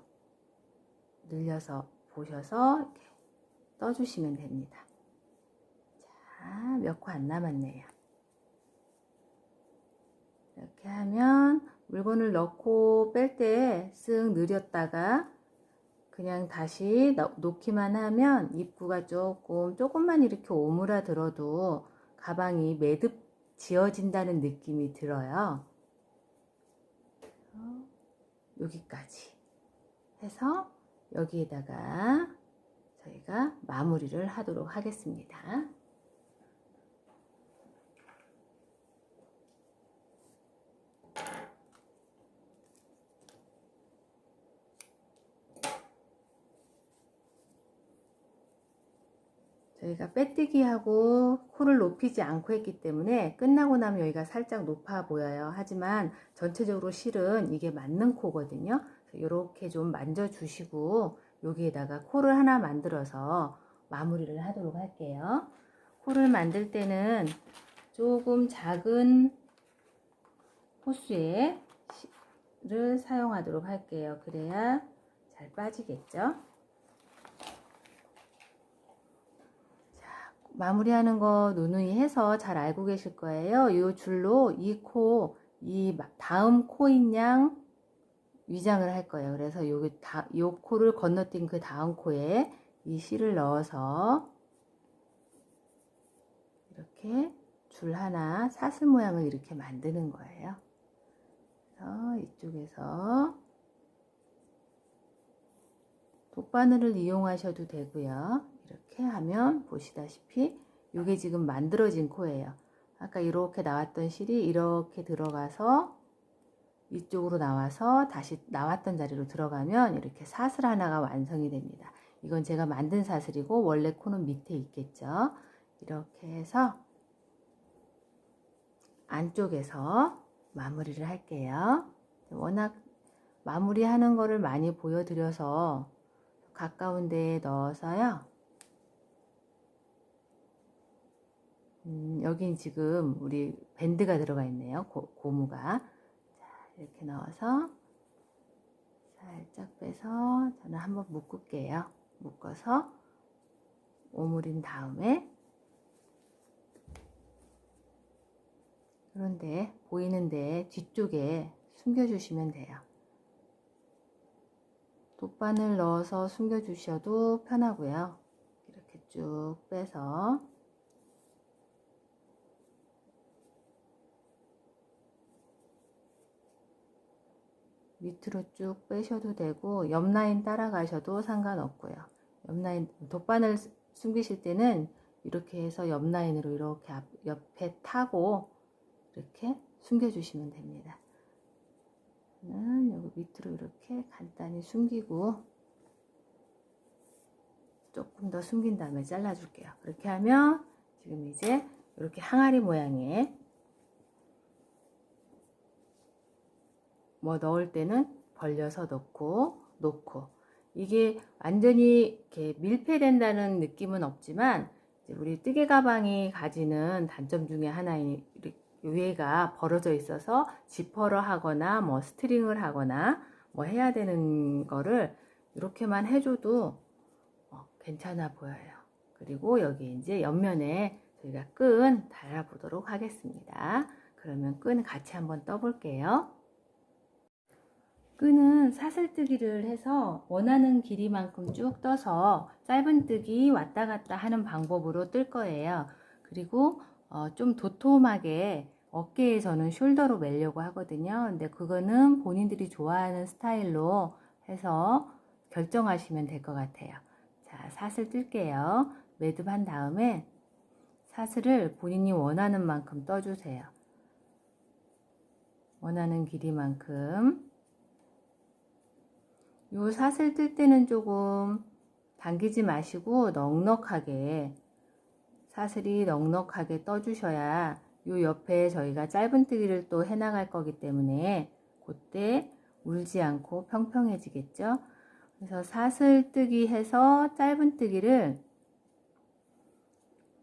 늘려서 보셔서 이렇게 떠주시면 됩니다. 자, 몇 코 안 남았네요. 이렇게 하면 물건을 넣고 뺄 때 쓱 느렸다가 그냥 다시 놓기만 하면 입구가 조금만 이렇게 오므라들어도 가방이 매듭 지어진다는 느낌이 들어요. 여기까지 해서 여기에다가 저희가 마무리를 하도록 하겠습니다. 저희가 빼뜨기하고 코를 높이지 않고 했기 때문에 끝나고 나면 여기가 살짝 높아 보여요. 하지만 전체적으로 실은 이게 맞는 코거든요. 이렇게 좀 만져주시고 여기에다가 코를 하나 만들어서 마무리를 하도록 할게요. 코를 만들 때는 조금 작은 호스를 사용하도록 할게요. 그래야 잘 빠지겠죠. 마무리하는 거 누누이 해서 잘 알고 계실 거예요. 이 줄로 이 다음 코인 양 위장을 할 거예요. 그래서 요 코를 건너뛴 그 다음 코에 이 실을 넣어서 이렇게 줄 하나 사슬 모양을 이렇게 만드는 거예요. 그래서 이쪽에서 돗바늘을 이용하셔도 되고요. 이렇게 하면 보시다시피 이게 지금 만들어진 코예요. 아까 이렇게 나왔던 실이 이렇게 들어가서 이쪽으로 나와서 다시 나왔던 자리로 들어가면 이렇게 사슬 하나가 완성이 됩니다. 이건 제가 만든 사슬이고 원래 코는 밑에 있겠죠. 이렇게 해서 안쪽에서 마무리를 할게요. 워낙 마무리하는 거를 많이 보여드려서 가까운 데에 넣어서요. 여긴 지금 우리 밴드가 들어가 있네요. 고무가. 자, 이렇게 넣어서 살짝 빼서 저는 한번 묶을게요. 묶어서 오므린 다음에 그런데 보이는데 뒤쪽에 숨겨주시면 돼요. 돗바늘 넣어서 숨겨주셔도 편하고요. 이렇게 쭉 빼서 밑으로 쭉 빼셔도 되고 옆 라인 따라가셔도 상관없고요. 옆 라인 돗바늘 숨기실 때는 이렇게 해서 옆 라인으로 이렇게 옆에 타고 이렇게 숨겨주시면 됩니다. 여기 밑으로 이렇게 간단히 숨기고 조금 더 숨긴 다음에 잘라줄게요. 그렇게 하면 지금 이제 이렇게 항아리 모양의 뭐 넣을 때는 벌려서 놓고 이게 완전히 이렇게 밀폐된다는 느낌은 없지만 우리 뜨개 가방이 가지는 단점 중에 하나인 위에가 벌어져 있어서 지퍼를 하거나 뭐 스트링을 하거나 뭐 해야 되는 거를 이렇게만 해줘도 괜찮아 보여요. 그리고 여기 이제 옆면에 저희가 끈 달아 보도록 하겠습니다. 그러면 끈 같이 한번 떠 볼게요. 끈은 사슬뜨기를 해서 원하는 길이만큼 쭉 떠서 짧은뜨기 왔다 갔다 하는 방법으로 뜰 거예요. 그리고 좀 도톰하게 어깨에 저는 숄더로 매려고 하거든요. 근데 그거는 본인들이 좋아하는 스타일로 해서 결정하시면 될 것 같아요. 자, 사슬 뜰게요. 매듭한 다음에 사슬을 본인이 원하는 만큼 떠주세요. 원하는 길이만큼. 요 사슬 뜰 때는 조금 당기지 마시고 넉넉하게, 사슬이 넉넉하게 떠주셔야 요 옆에 저희가 짧은뜨기를 또 해나갈 거기 때문에 그때 울지 않고 평평해지겠죠. 그래서 사슬뜨기 해서 짧은뜨기를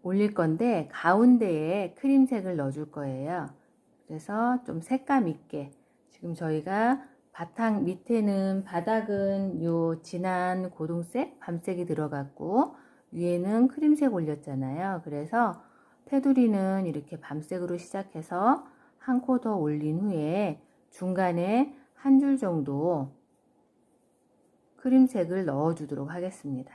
올릴 건데 가운데에 크림색을 넣어줄 거예요. 그래서 좀 색감 있게, 지금 저희가 바탕 밑에는, 바닥은 요 진한 고동색 밤색이 들어갔고 위에는 크림색 올렸잖아요. 그래서 테두리는 이렇게 밤색으로 시작해서 한 코 더 올린 후에 중간에 한 줄 정도 크림색을 넣어 주도록 하겠습니다.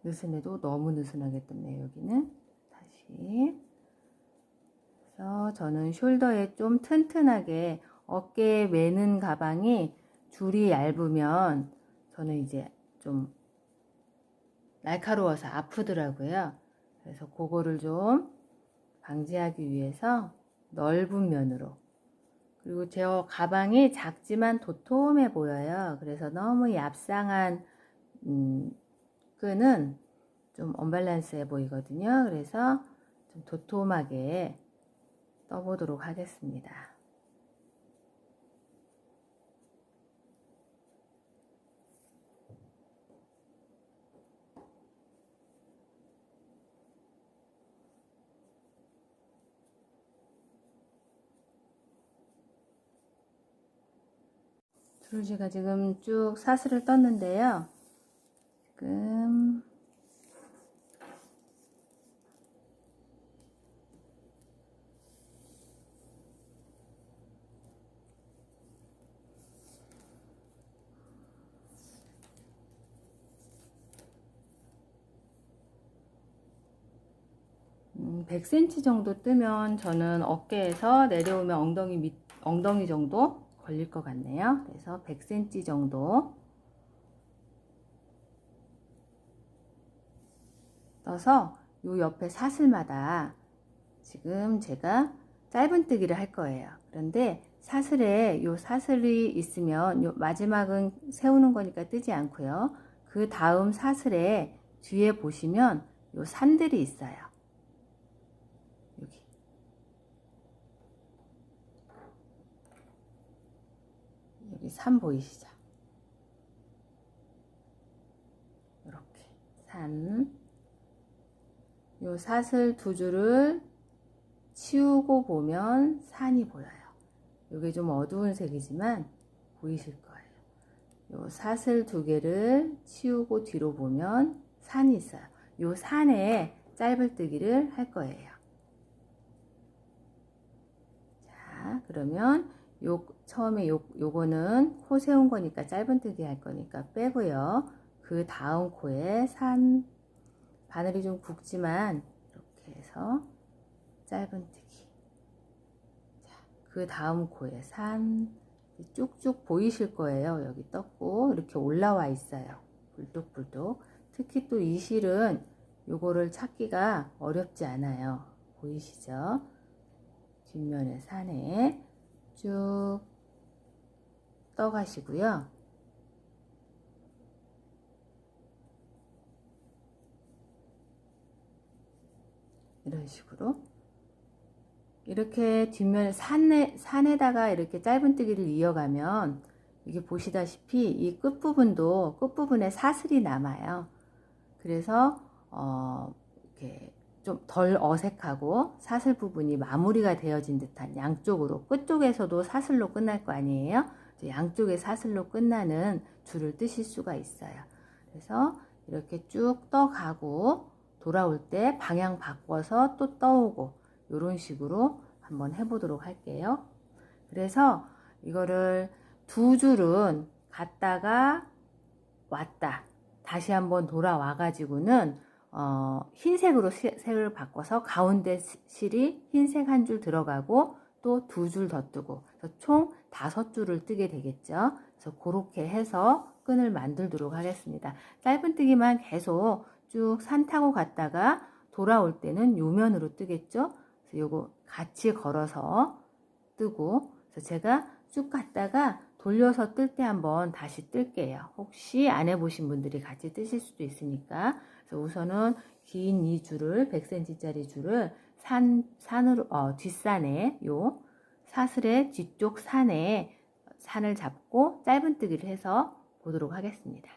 느슨해도 너무 느슨하게 떴네요. 여기는 다시. 그래서 저는 숄더에 좀 튼튼하게, 어깨에 매는 가방이 줄이 얇으면 저는 이제 좀 날카로워서 아프더라고요. 그래서 그거를 좀 방지하기 위해서 넓은 면으로, 그리고 제 가방이 작지만 도톰해 보여요. 그래서 너무 얍상한 끈은 좀 언밸런스해 보이거든요. 그래서 좀 도톰하게 떠보도록 하겠습니다. 드루지가 지금 쭉 사슬을 떴는데요. 지금 100cm 정도 뜨면 저는 어깨에서 내려오면 엉덩이 정도 걸릴 것 같네요. 그래서 100cm 정도 떠서 요 옆에 사슬마다 지금 제가 짧은뜨기를 할 거예요. 그런데 사슬에 요 사슬이 있으면 요 마지막은 세우는 거니까 뜨지 않고요. 그 다음 사슬에 뒤에 보시면 요 산들이 있어요. 여기 산 보이시죠? 이렇게 산, 요 사슬 두 줄을 치우고 보면 산이 보여요. 이게 좀 어두운 색이지만 보이실 거예요. 요 사슬 두 개를 치우고 뒤로 보면 산이 있어요. 요 산에 짧은뜨기를 할 거예요. 자, 그러면 처음에 요거는 코 세운 거니까 짧은뜨기 할 거니까 빼고요. 그 다음 코에 산, 바늘이 좀 굵지만 이렇게 해서 짧은뜨기. 자, 그 다음 코에 산, 쭉쭉 보이실 거예요. 여기 떴고 이렇게 올라와 있어요. 불독불독. 특히 또 이 실은 요거를 찾기가 어렵지 않아요. 보이시죠? 뒷면에 산에 쭉 떠가시고요. 이런 식으로 이렇게 뒷면에 산에다가 이렇게 짧은뜨기를 이어가면 이게 보시다시피 이 끝부분에 사슬이 남아요. 그래서 이렇게 좀 덜 어색하고 사슬 부분이 마무리가 되어진 듯한, 양쪽으로 끝쪽에서도 사슬로 끝날 거 아니에요. 양쪽에 사슬로 끝나는 줄을 뜨실 수가 있어요. 그래서 이렇게 쭉 떠가고 돌아올 때 방향 바꿔서 또 떠오고 이런 식으로 한번 해보도록 할게요. 그래서 이거를 두 줄은 갔다가 왔다. 다시 한번 돌아와 가지고는 흰색으로 색을 바꿔서 가운데 실이 흰색 한 줄 들어가고 또 두 줄 더 뜨고 총 5줄을 뜨게 되겠죠. 그래서 그렇게 해서 끈을 만들도록 하겠습니다. 짧은뜨기만 계속 쭉 산 타고 갔다가 돌아올 때는 요면으로 뜨겠죠. 그래서 요거 같이 걸어서 뜨고, 그래서 제가 쭉 갔다가 돌려서 뜰 때 한번 다시 뜰게요. 혹시 안 해보신 분들이 같이 뜨실 수도 있으니까. 그래서 우선은 긴 이 줄을 100cm짜리 줄을 산으로 뒷산에 요 사슬의 뒤쪽 산에 산을 잡고 짧은뜨기를 해서 보도록 하겠습니다.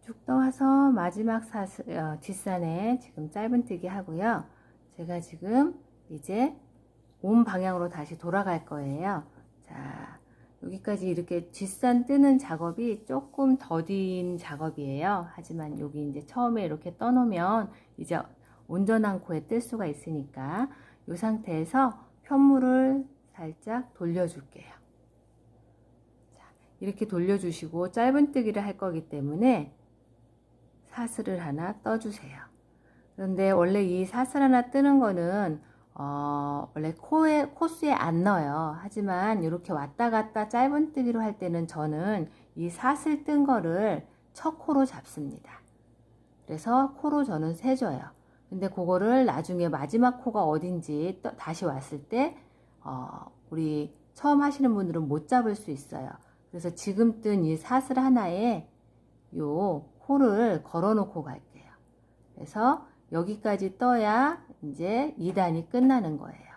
쭉 떠와서 마지막 사슬 뒷산에 지금 짧은뜨기 하고요. 제가 지금 이제 온 방향으로 다시 돌아갈 거예요. 자, 여기까지 이렇게 뒷산 뜨는 작업이 조금 더딘 작업이에요. 하지만 여기 이제 처음에 이렇게 떠놓으면 이제 온전한 코에 뜰 수가 있으니까 이 상태에서 편물을 살짝 돌려줄게요. 자, 이렇게 돌려주시고 짧은뜨기를 할 거기 때문에 사슬을 하나 떠주세요. 그런데 원래 이 사슬 하나 뜨는 거는 원래 코스에 안 넣어요. 하지만 이렇게 왔다 갔다 짧은뜨기로 할 때는 저는 이 사슬 뜬 거를 첫 코로 잡습니다. 그래서 코로 저는 세줘요. 근데 그거를 나중에 마지막 코가 어딘지 다시 왔을 때 우리 처음 하시는 분들은 못 잡을 수 있어요. 그래서 지금 뜬 이 사슬 하나에 요 코를 걸어 놓고 갈게요. 그래서 여기까지 떠야 이제 2단이 끝나는 거예요.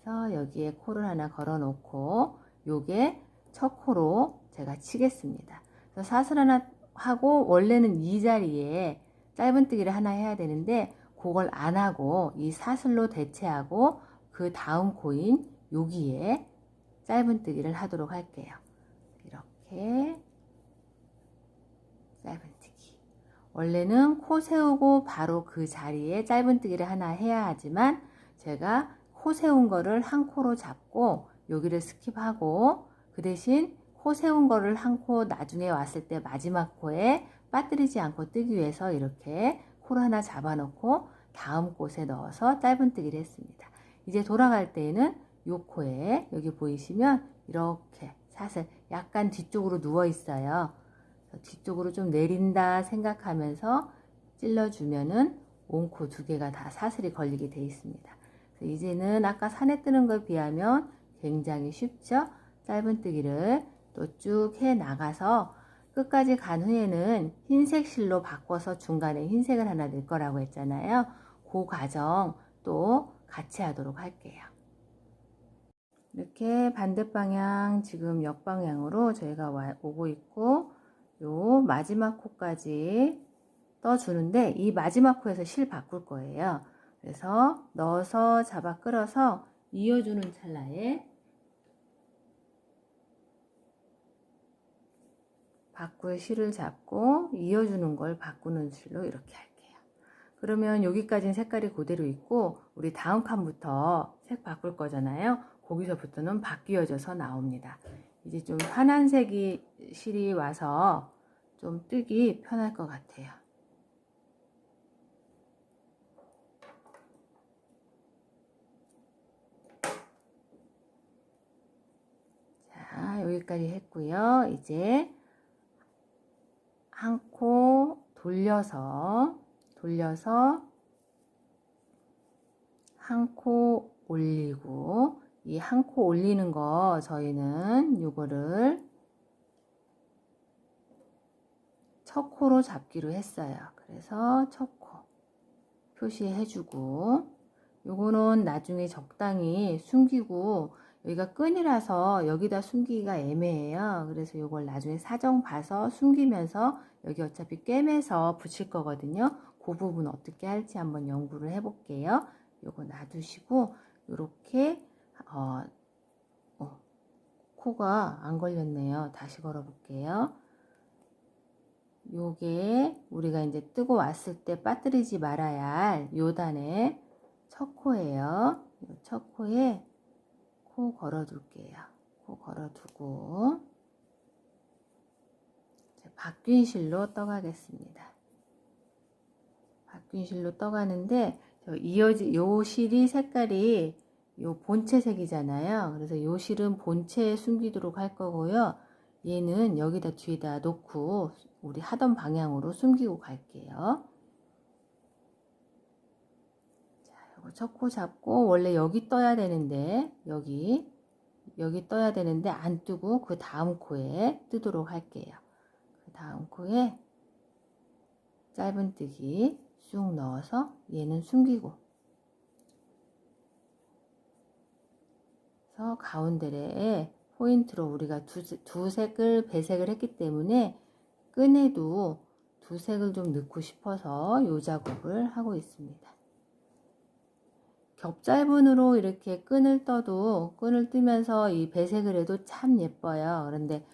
그래서 여기에 코를 하나 걸어 놓고 요게 첫 코로 제가 치겠습니다. 그래서 사슬 하나 하고 원래는 이 자리에 짧은뜨기를 하나 해야 되는데 그걸 안 하고 이 사슬로 대체하고 그 다음 코인 여기에 짧은뜨기를 하도록 할게요. 이렇게 짧은뜨기. 원래는 코 세우고 바로 그 자리에 짧은뜨기를 하나 해야 하지만 제가 코 세운 거를 한 코로 잡고 여기를 스킵하고 그 대신 코 세운 거를 한 코 나중에 왔을 때 마지막 코에 빠뜨리지 않고 뜨기 위해서 이렇게 코를 하나 잡아 놓고 다음 곳에 넣어서 짧은뜨기를 했습니다. 이제 돌아갈 때에는 요 코에 여기 보이시면 이렇게 사슬 약간 뒤쪽으로 누워 있어요. 뒤쪽으로 좀 내린다 생각하면서 찔러주면은 온코 두 개가 다 사슬이 걸리게 되어 있습니다. 그래서 이제는 아까 산에 뜨는 것에 비하면 굉장히 쉽죠? 짧은뜨기를 또 쭉 해 나가서 끝까지 간 후에는 흰색 실로 바꿔서 중간에 흰색을 하나 넣을 거라고 했잖아요. 그 과정 또 같이 하도록 할게요. 이렇게 반대방향 지금 역방향으로 저희가 오고 있고 요 마지막 코까지 떠주는데 이 마지막 코에서 실 바꿀 거예요. 그래서 넣어서 잡아 끌어서 이어주는 찰나에 바꿀 실을 잡고 이어주는 걸 바꾸는 실로 이렇게 할게요. 그러면 여기까지는 색깔이 그대로 있고 우리 다음 칸부터 색 바꿀 거잖아요. 거기서부터는 바뀌어져서 나옵니다. 이제 좀 환한 색이 실이 와서 좀 뜨기 편할 것 같아요. 자, 여기까지 했고요. 이제 한 코 돌려서 한 코 올리고 이 한 코 올리는 거 저희는 요거를 첫 코로 잡기로 했어요. 그래서 첫 코 표시해 주고 요거는 나중에 적당히 숨기고 여기가 끈이라서 여기다 숨기기가 애매해요. 그래서 요걸 나중에 사정 봐서 숨기면서 여기 어차피 꿰매서 붙일 거거든요. 그 부분 어떻게 할지 한번 연구를 해 볼게요. 요거 놔두시고 요렇게 코가 안 걸렸네요. 다시 걸어 볼게요. 요게 우리가 이제 뜨고 왔을 때 빠뜨리지 말아야 할 요단의 첫 코예요. 첫 코에 코 걸어 둘게요. 코 걸어두고 바뀐 실로 떠가겠습니다. 바뀐 실로 떠가는데 요 실이 색깔이 요 본체 색이잖아요. 그래서 요 실은 본체에 숨기도록 할 거고요. 얘는 여기다 뒤에다 놓고 우리 하던 방향으로 숨기고 갈게요. 자, 요거 첫 코 잡고 원래 여기 떠야 되는데 여기 떠야 되는데 안 뜨고 그 다음 코에 뜨도록 할게요. 그 다음 코에 짧은뜨기 쑥 넣어서 얘는 숨기고 그래서 가운데에 포인트로 우리가 두 색을 배색을 했기 때문에 끈에도 두 색을 좀 넣고 싶어서 이 작업을 하고 있습니다. 겹짧은으로 이렇게 끈을 떠도 끈을 뜨면서 이 배색을 해도 참 예뻐요. 그런데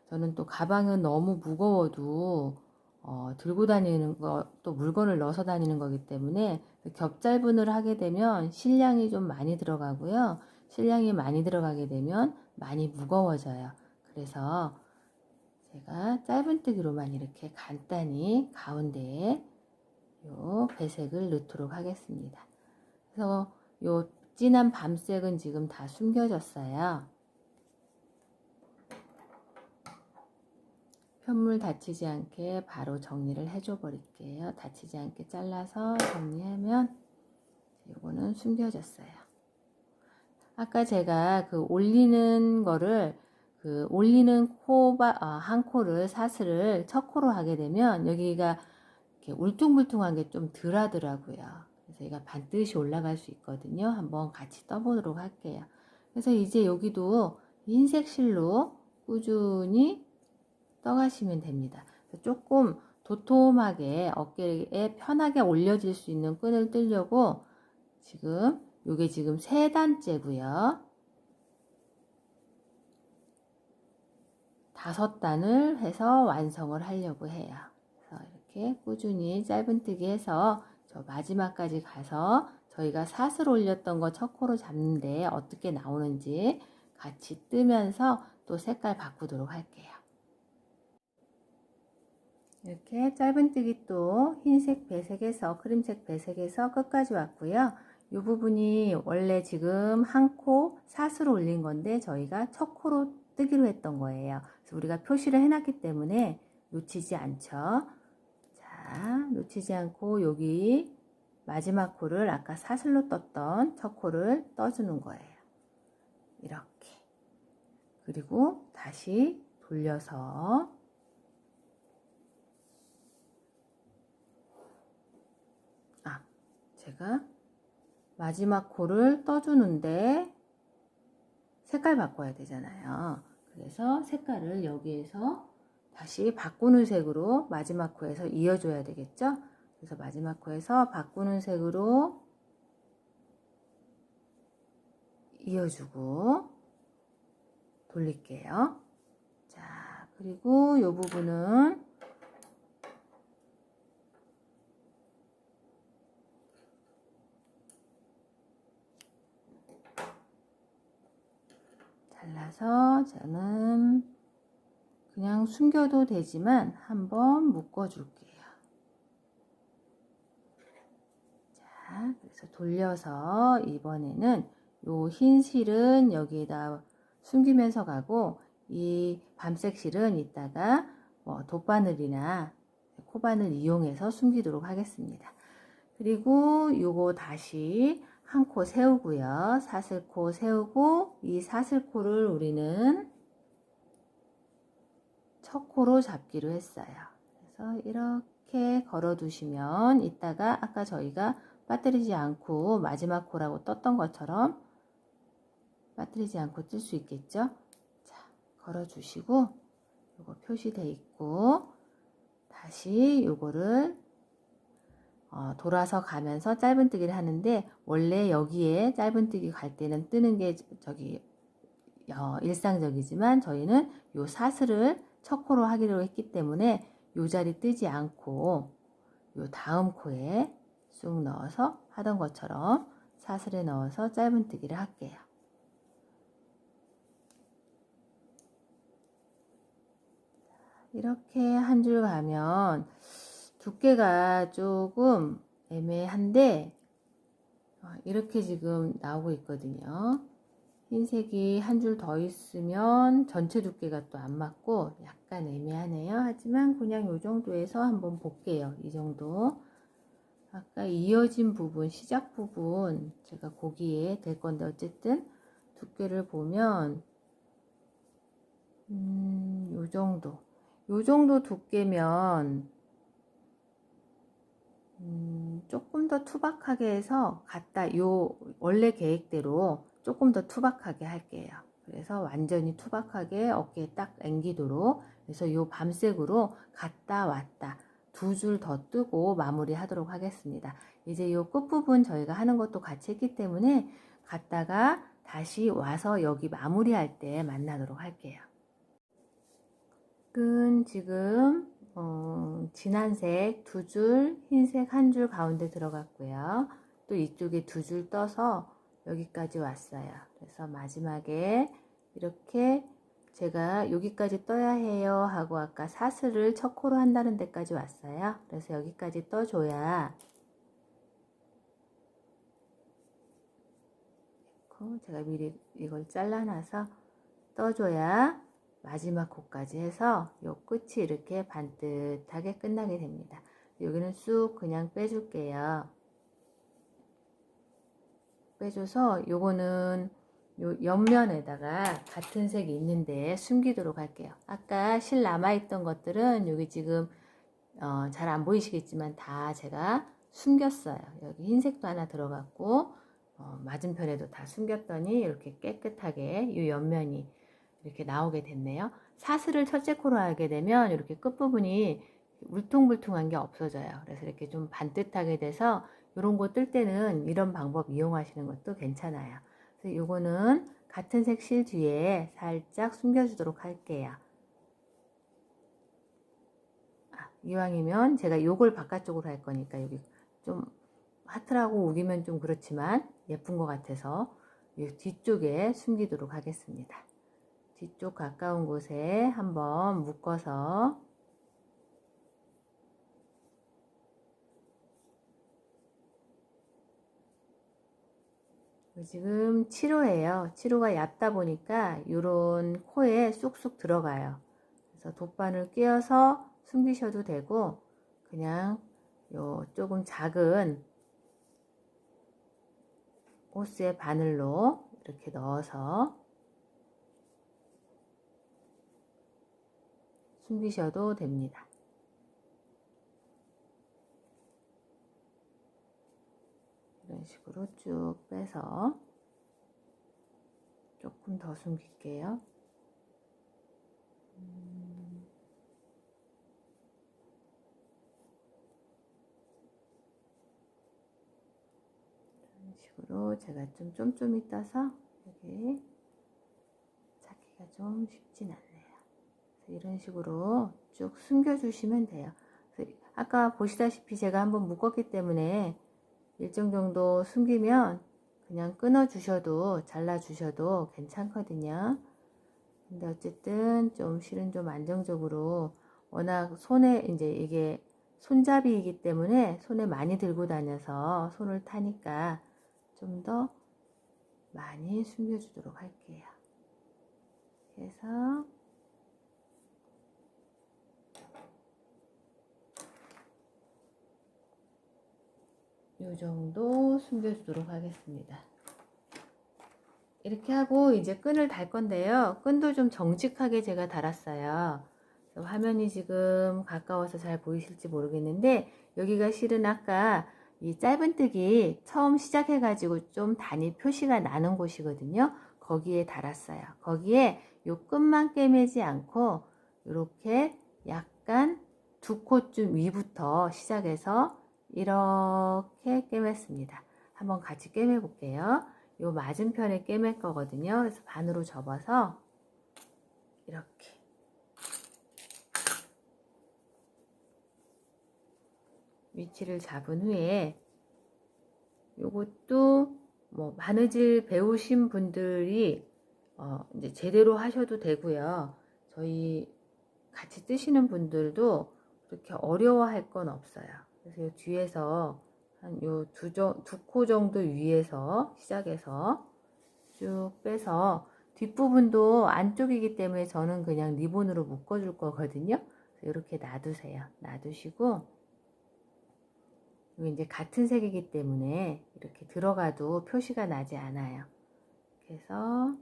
저는 또 가방은 너무 무거워도 들고 다니는 거 또 물건을 넣어서 다니는 거기 때문에 겹짧은을 하게 되면 실량이 좀 많이 들어가고요. 실량이 많이 들어가게 되면 많이 무거워져요. 그래서 제가 짧은뜨기로만 이렇게 간단히 가운데에 요 배색을 넣도록 하겠습니다. 그래서 요 진한 밤색은 지금 다 숨겨졌어요. 편물 다치지 않게 바로 정리를 해줘 버릴게요. 다치지 않게 잘라서 정리하면 요거는 숨겨졌어요. 아까 제가 그 올리는 거를 올리는 한 코를 사슬을 첫 코로 하게 되면 여기가 이렇게 울퉁불퉁한 게 좀 덜 하더라고요. 그래서 얘가 반드시 올라갈 수 있거든요. 한번 같이 떠보도록 할게요. 그래서 이제 여기도 흰색 실로 꾸준히 떠가시면 됩니다. 조금 도톰하게 어깨에 편하게 올려질 수 있는 끈을 뜨려고 지금 요게 지금 3단째고요. 5단을 해서 완성을 하려고 해요. 그래서 이렇게 꾸준히 짧은뜨기 해서 저 마지막까지 가서 저희가 사슬 올렸던 거 첫 코로 잡는데 어떻게 나오는지 같이 뜨면서 또 색깔 바꾸도록 할게요. 이렇게 짧은뜨기 또 흰색 배색에서 크림색 배색에서 끝까지 왔고요. 이 부분이 원래 지금 한 코 사슬 올린 건데 저희가 첫 코로 뜨기로 했던 거예요. 그래서 우리가 표시를 해놨기 때문에 놓치지 않죠. 자, 놓치지 않고 여기 마지막 코를 아까 사슬로 떴던 첫 코를 떠주는 거예요. 이렇게. 그리고 다시 돌려서 제가 마지막 코를 떠주는데 색깔 바꿔야 되잖아요. 그래서 색깔을 여기에서 다시 바꾸는 색으로 마지막 코에서 이어줘야 되겠죠? 그래서 마지막 코에서 바꾸는 색으로 이어주고 돌릴게요. 자, 그리고 이 부분은 잘라서 저는 그냥 숨겨도 되지만 한번 묶어 줄게요. 자, 그래서 돌려서 이번에는 요 흰 실은 여기에다 숨기면서 가고 이 밤색 실은 이따가 돗바늘이나 코바늘 이용해서 숨기도록 하겠습니다. 그리고 요거 다시 한 코 세우고요. 사슬코 세우고 이 사슬코를 우리는 첫 코로 잡기로 했어요. 그래서 이렇게 걸어 두시면 이따가 아까 저희가 빠뜨리지 않고 마지막 코라고 떴던 것처럼 빠뜨리지 않고 뜰 수 있겠죠? 자, 걸어 주시고 요거 표시돼 있고 다시 요거를 돌아서 가면서 짧은뜨기를 하는데 원래 여기에 짧은뜨기 갈 때는 뜨는 게 일상적이지만 저희는 요 사슬을 첫 코로 하기로 했기 때문에 요 자리 뜨지 않고 요 다음 코에 쑥 넣어서 하던 것처럼 사슬에 넣어서 짧은뜨기를 할게요. 이렇게 한 줄 가면 두께가 조금 애매한데 이렇게 지금 나오고 있거든요. 흰색이 한 줄 더 있으면 전체 두께가 또 안 맞고 약간 애매하네요. 하지만 그냥 이 정도에서 한번 볼게요. 이 정도. 아까 이어진 부분, 시작 부분 제가 거기에 될 건데 어쨌든 두께를 보면 요 정도. 요 정도 두께면 조금 더 투박하게 해서 요 원래 계획대로 조금 더 투박하게 할게요. 그래서 완전히 투박하게 어깨에 딱 앵기도록, 그래서 요 밤색으로 갔다 왔다 두 줄 더 뜨고 마무리 하도록 하겠습니다. 이제 요 끝부분 저희가 하는 것도 같이 했기 때문에 갔다가 다시 와서 여기 마무리할 때 만나도록 할게요. 끈 지금 진한색 두 줄, 흰색 한 줄 가운데 들어갔고요. 또 이쪽에 두 줄 떠서 여기까지 왔어요. 그래서 마지막에 이렇게 제가 여기까지 떠야 해요 하고 아까 사슬을 첫 코로 한다는 데까지 왔어요. 그래서 여기까지 떠줘야, 제가 미리 이걸 잘라놔서 떠줘야 마지막 코까지 해서 요 끝이 이렇게 반듯하게 끝나게 됩니다. 여기는 쑥 그냥 빼줄게요. 빼줘서 요거는 요 옆면에다가 같은 색이 있는데 숨기도록 할게요. 아까 실 남아있던 것들은 여기 지금 잘 안 보이시겠지만 다 제가 숨겼어요. 여기 흰색도 하나 들어갔고 맞은편에도 다 숨겼더니 이렇게 깨끗하게 요 옆면이 이렇게 나오게 됐네요. 사슬을 첫째 코로 하게 되면 이렇게 끝부분이 울퉁불퉁한 게 없어져요. 그래서 이렇게 좀 반듯하게 돼서 이런 거 뜰 때는 이런 방법 이용하시는 것도 괜찮아요. 그래서 요거는 같은 색 실 뒤에 살짝 숨겨주도록 할게요. 이왕이면 제가 요걸 바깥쪽으로 할 거니까 여기 좀 하트라고 우기면 좀 그렇지만 예쁜 것 같아서 이 뒤쪽에 숨기도록 하겠습니다. 뒤쪽 가까운 곳에 한번 묶어서 지금 7호예요. 7호가 얕다 보니까 요런 코에 쑥쑥 들어가요. 그래서 돗바늘 끼워서 숨기셔도 되고 그냥 요 조금 작은 호스의 바늘로 이렇게 넣어서 숨기셔도 됩니다. 이런 식으로 쭉 빼서 조금 더 숨길게요. 이런 식으로 제가 좀 쫌쫌이 떠서 여기 찾기가 좀 쉽진 않네요. 이런 식으로 쭉 숨겨주시면 돼요. 아까 보시다시피 제가 한번 묶었기 때문에 일정 정도 숨기면 그냥 끊어 주셔도 잘라 주셔도 괜찮거든요. 근데 어쨌든 좀 실은 좀 안정적으로, 워낙 손에 이제 이게 손잡이이기 때문에 손에 많이 들고 다녀서 손을 타니까 좀 더 많이 숨겨 주도록 할게요. 그래서 이 정도 숨겨주도록 하겠습니다. 이렇게 하고 이제 끈을 달 건데요. 끈도 좀 정직하게 제가 달았어요. 화면이 지금 가까워서 잘 보이실지 모르겠는데 여기가 실은 아까 이 짧은뜨기 처음 시작해 가지고 좀 단위 표시가 나는 곳이거든요. 거기에 달았어요. 거기에 요 끝만 꿰매지 않고 이렇게 약간 두 코쯤 위부터 시작해서 이렇게 꿰맸습니다. 한번 같이 꿰매 볼게요. 요 맞은편에 꿰맬 거거든요. 그래서 반으로 접어서 이렇게 위치를 잡은 후에 요것도 뭐 바느질 배우신 분들이 이제 제대로 하셔도 되고요. 저희 같이 뜨시는 분들도 그렇게 어려워할 건 없어요. 그래서 요 뒤에서 한 요 두 코 정도 위에서 시작해서 쭉 빼서 뒷부분도 안쪽이기 때문에 저는 그냥 리본으로 묶어줄 거거든요. 이렇게 놔두세요. 놔두시고 이제 같은 색이기 때문에 이렇게 들어가도 표시가 나지 않아요. 그래서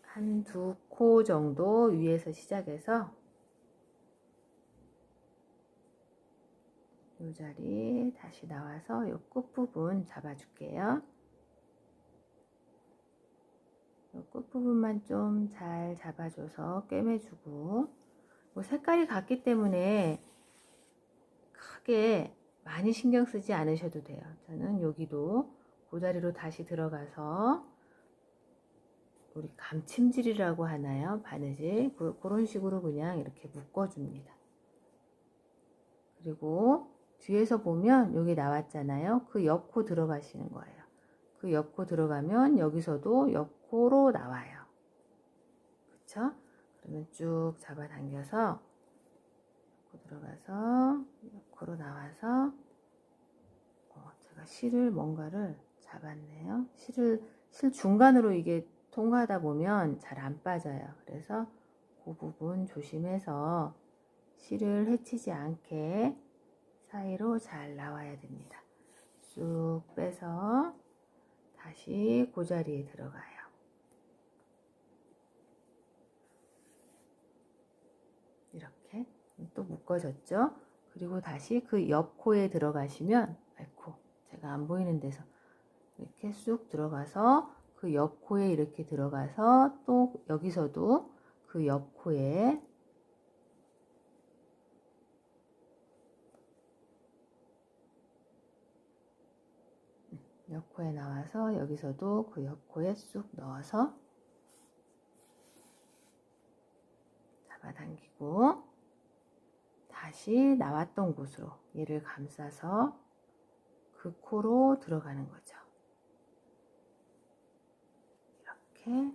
한 두 코 정도 위에서 시작해서 이 자리 다시 나와서 이 끝부분 잡아줄게요. 이 끝부분만 좀 잘 잡아줘서 꿰매주고, 뭐 색깔이 같기 때문에 크게 많이 신경 쓰지 않으셔도 돼요. 저는 여기도 그 자리로 다시 들어가서 우리 감침질이라고 하나요? 바느질, 그런 식으로 그냥 이렇게 묶어줍니다. 그리고 뒤에서 보면 여기 나왔잖아요. 그 옆코 들어가시는 거예요. 그 옆코 들어가면 여기서도 옆코로 나와요. 그쵸? 그러면 쭉 잡아당겨서 옆코 들어가서 옆코로 나와서 제가 실을 뭔가를 잡았네요. 실 중간으로 이게 통과하다 보면 잘 안 빠져요. 그래서 그 부분 조심해서 실을 해치지 않게 사이로 잘 나와야 됩니다. 쑥 빼서 다시 그 자리에 들어가요. 이렇게 또 묶어졌죠? 그리고 다시 그 옆 코에 들어가시면, 아이코, 제가 안 보이는 데서 이렇게 쑥 들어가서 그 옆 코에 이렇게 들어가서 또 여기서도 그 옆 코에 옆코에 나와서 여기서도 그 옆코에 쑥 넣어서 잡아당기고 다시 나왔던 곳으로 얘를 감싸서 그 코로 들어가는 거죠. 이렇게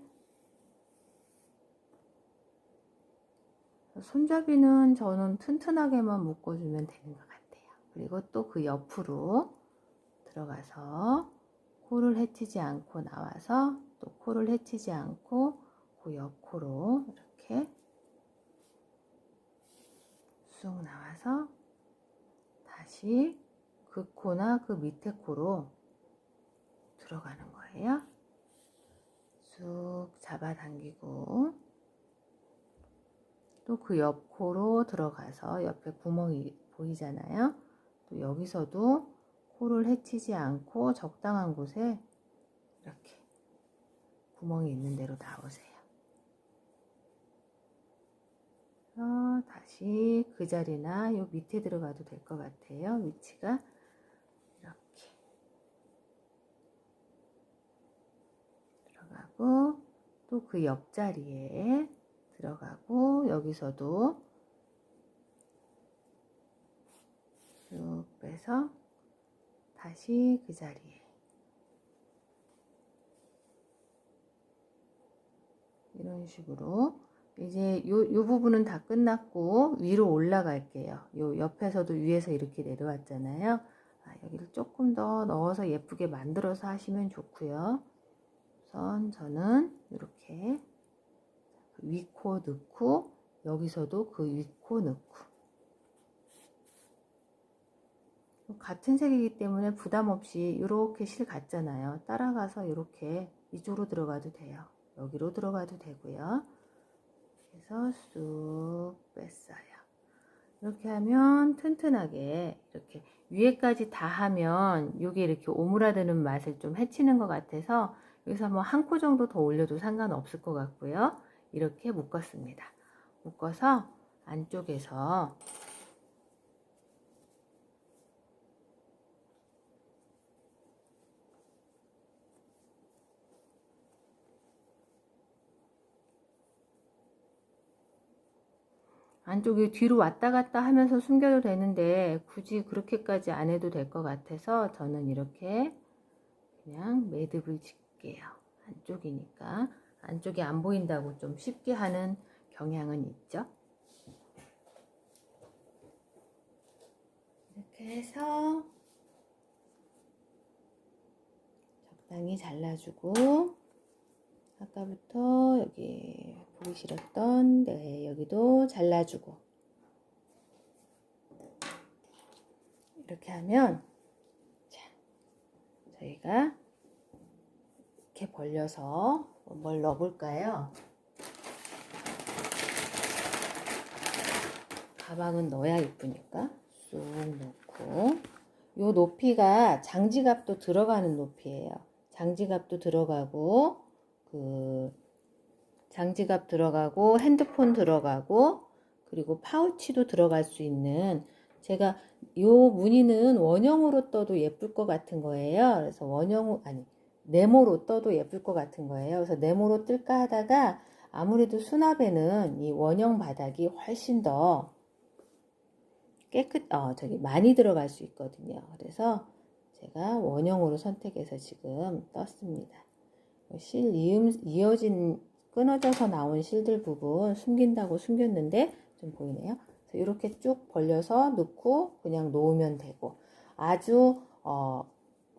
손잡이는 저는 튼튼하게만 묶어주면 되는 것 같아요. 그리고 또 그 옆으로 들어가서 코를 해치지 않고 나와서 또 코를 해치지 않고 그 옆코로 이렇게 쑥 나와서 다시 그 코나 그 밑에 코로 들어가는 거예요. 쑥 잡아당기고 또 그 옆 코로 들어가서 옆에 구멍이 보이잖아요. 또 여기서도 코를 해치지 않고 적당한 곳에 이렇게 구멍이 있는 대로 나오세요. 다시 그 자리나 요 밑에 들어가도 될 것 같아요. 위치가 이렇게 들어가고 또 그 옆자리에 들어가고 여기서도 쭉 빼서 다시 그 자리에 이런 식으로 이제 요 부분은 다 끝났고 위로 올라갈게요. 요 옆에서도 위에서 이렇게 내려왔잖아요. 여기를 조금 더 넣어서 예쁘게 만들어서 하시면 좋고요. 우선 저는 이렇게 위코 넣고 여기서도 그 위코 넣고 같은 색이기 때문에 부담 없이 이렇게 실 같잖아요. 따라가서 이렇게 이쪽으로 들어가도 돼요. 여기로 들어가도 되고요. 그래서 쑥 뺐어요. 이렇게 하면 튼튼하게 이렇게 위에까지 다 하면 이게 이렇게 오므라드는 맛을 좀 해치는 것 같아서 여기서 뭐 한 코 정도 더 올려도 상관없을 것 같고요. 이렇게 묶었습니다. 묶어서 안쪽에서 안쪽에 뒤로 왔다 갔다 하면서 숨겨도 되는데 굳이 그렇게까지 안 해도 될 것 같아서 저는 이렇게 그냥 매듭을 짓게요. 안쪽이니까 안쪽이 안 보인다고 좀 쉽게 하는 경향은 있죠. 이렇게 해서 적당히 잘라주고, 아까부터 여기 보기 싫었던 여기도 잘라주고, 이렇게 하면, 자, 저희가 이렇게 벌려서 뭘 넣어볼까요? 가방은 넣어야 이쁘니까 쑥 넣고, 요 높이가 장지갑도 들어가는 높이예요. 장지갑도 들어가고, 장지갑 들어가고, 핸드폰 들어가고, 그리고 파우치도 들어갈 수 있는, 제가 요 무늬는 원형으로 떠도 예쁠 것 같은 거예요. 그래서 네모로 떠도 예쁠 것 같은 거예요. 그래서 네모로 뜰까 하다가 아무래도 수납에는 이 원형 바닥이 훨씬 더 많이 들어갈 수 있거든요. 그래서 제가 원형으로 선택해서 지금 떴습니다. 끊어져서 나온 실들 부분 숨긴다고 숨겼는데 좀 보이네요. 그래서 이렇게 쭉 벌려서 넣고 그냥 놓으면 되고, 아주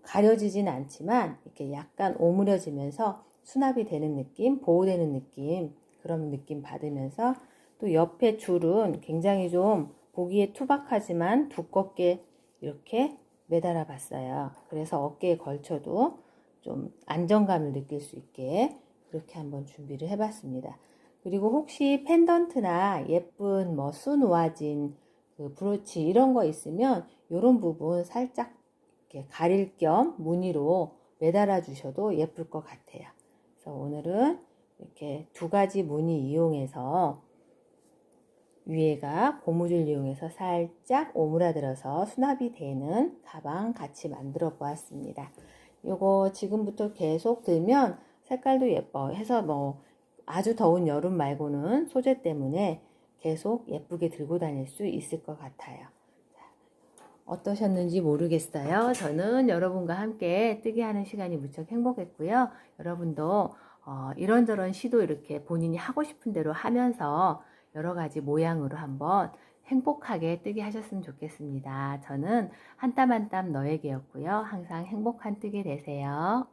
가려지진 않지만 이렇게 약간 오므려지면서 수납이 되는 느낌, 보호되는 느낌, 그런 느낌 받으면서, 또 옆에 줄은 굉장히 좀 보기에 투박하지만 두껍게 이렇게 매달아 봤어요. 그래서 어깨에 걸쳐도 좀 안정감을 느낄 수 있게 그렇게 한번 준비를 해봤습니다. 그리고 혹시 펜던트나 예쁜 수 놓아진 브로치 이런 거 있으면 이런 부분 살짝 이렇게 가릴 겸 무늬로 매달아 주셔도 예쁠 것 같아요. 그래서 오늘은 이렇게 두 가지 무늬 이용해서 위에가 고무줄 이용해서 살짝 오므라들어서 수납이 되는 가방 같이 만들어 보았습니다. 요거 지금부터 계속 들면 색깔도 예뻐 해서 아주 더운 여름 말고는 소재 때문에 계속 예쁘게 들고 다닐 수 있을 것 같아요. 어떠셨는지 모르겠어요. 저는 여러분과 함께 뜨게 하는 시간이 무척 행복했고요. 여러분도 이런저런 시도 이렇게 본인이 하고 싶은 대로 하면서 여러 가지 모양으로 한번 행복하게 뜨게 하셨으면 좋겠습니다. 저는 한 땀 한 땀 너에게였고요. 항상 행복한 뜨게 되세요.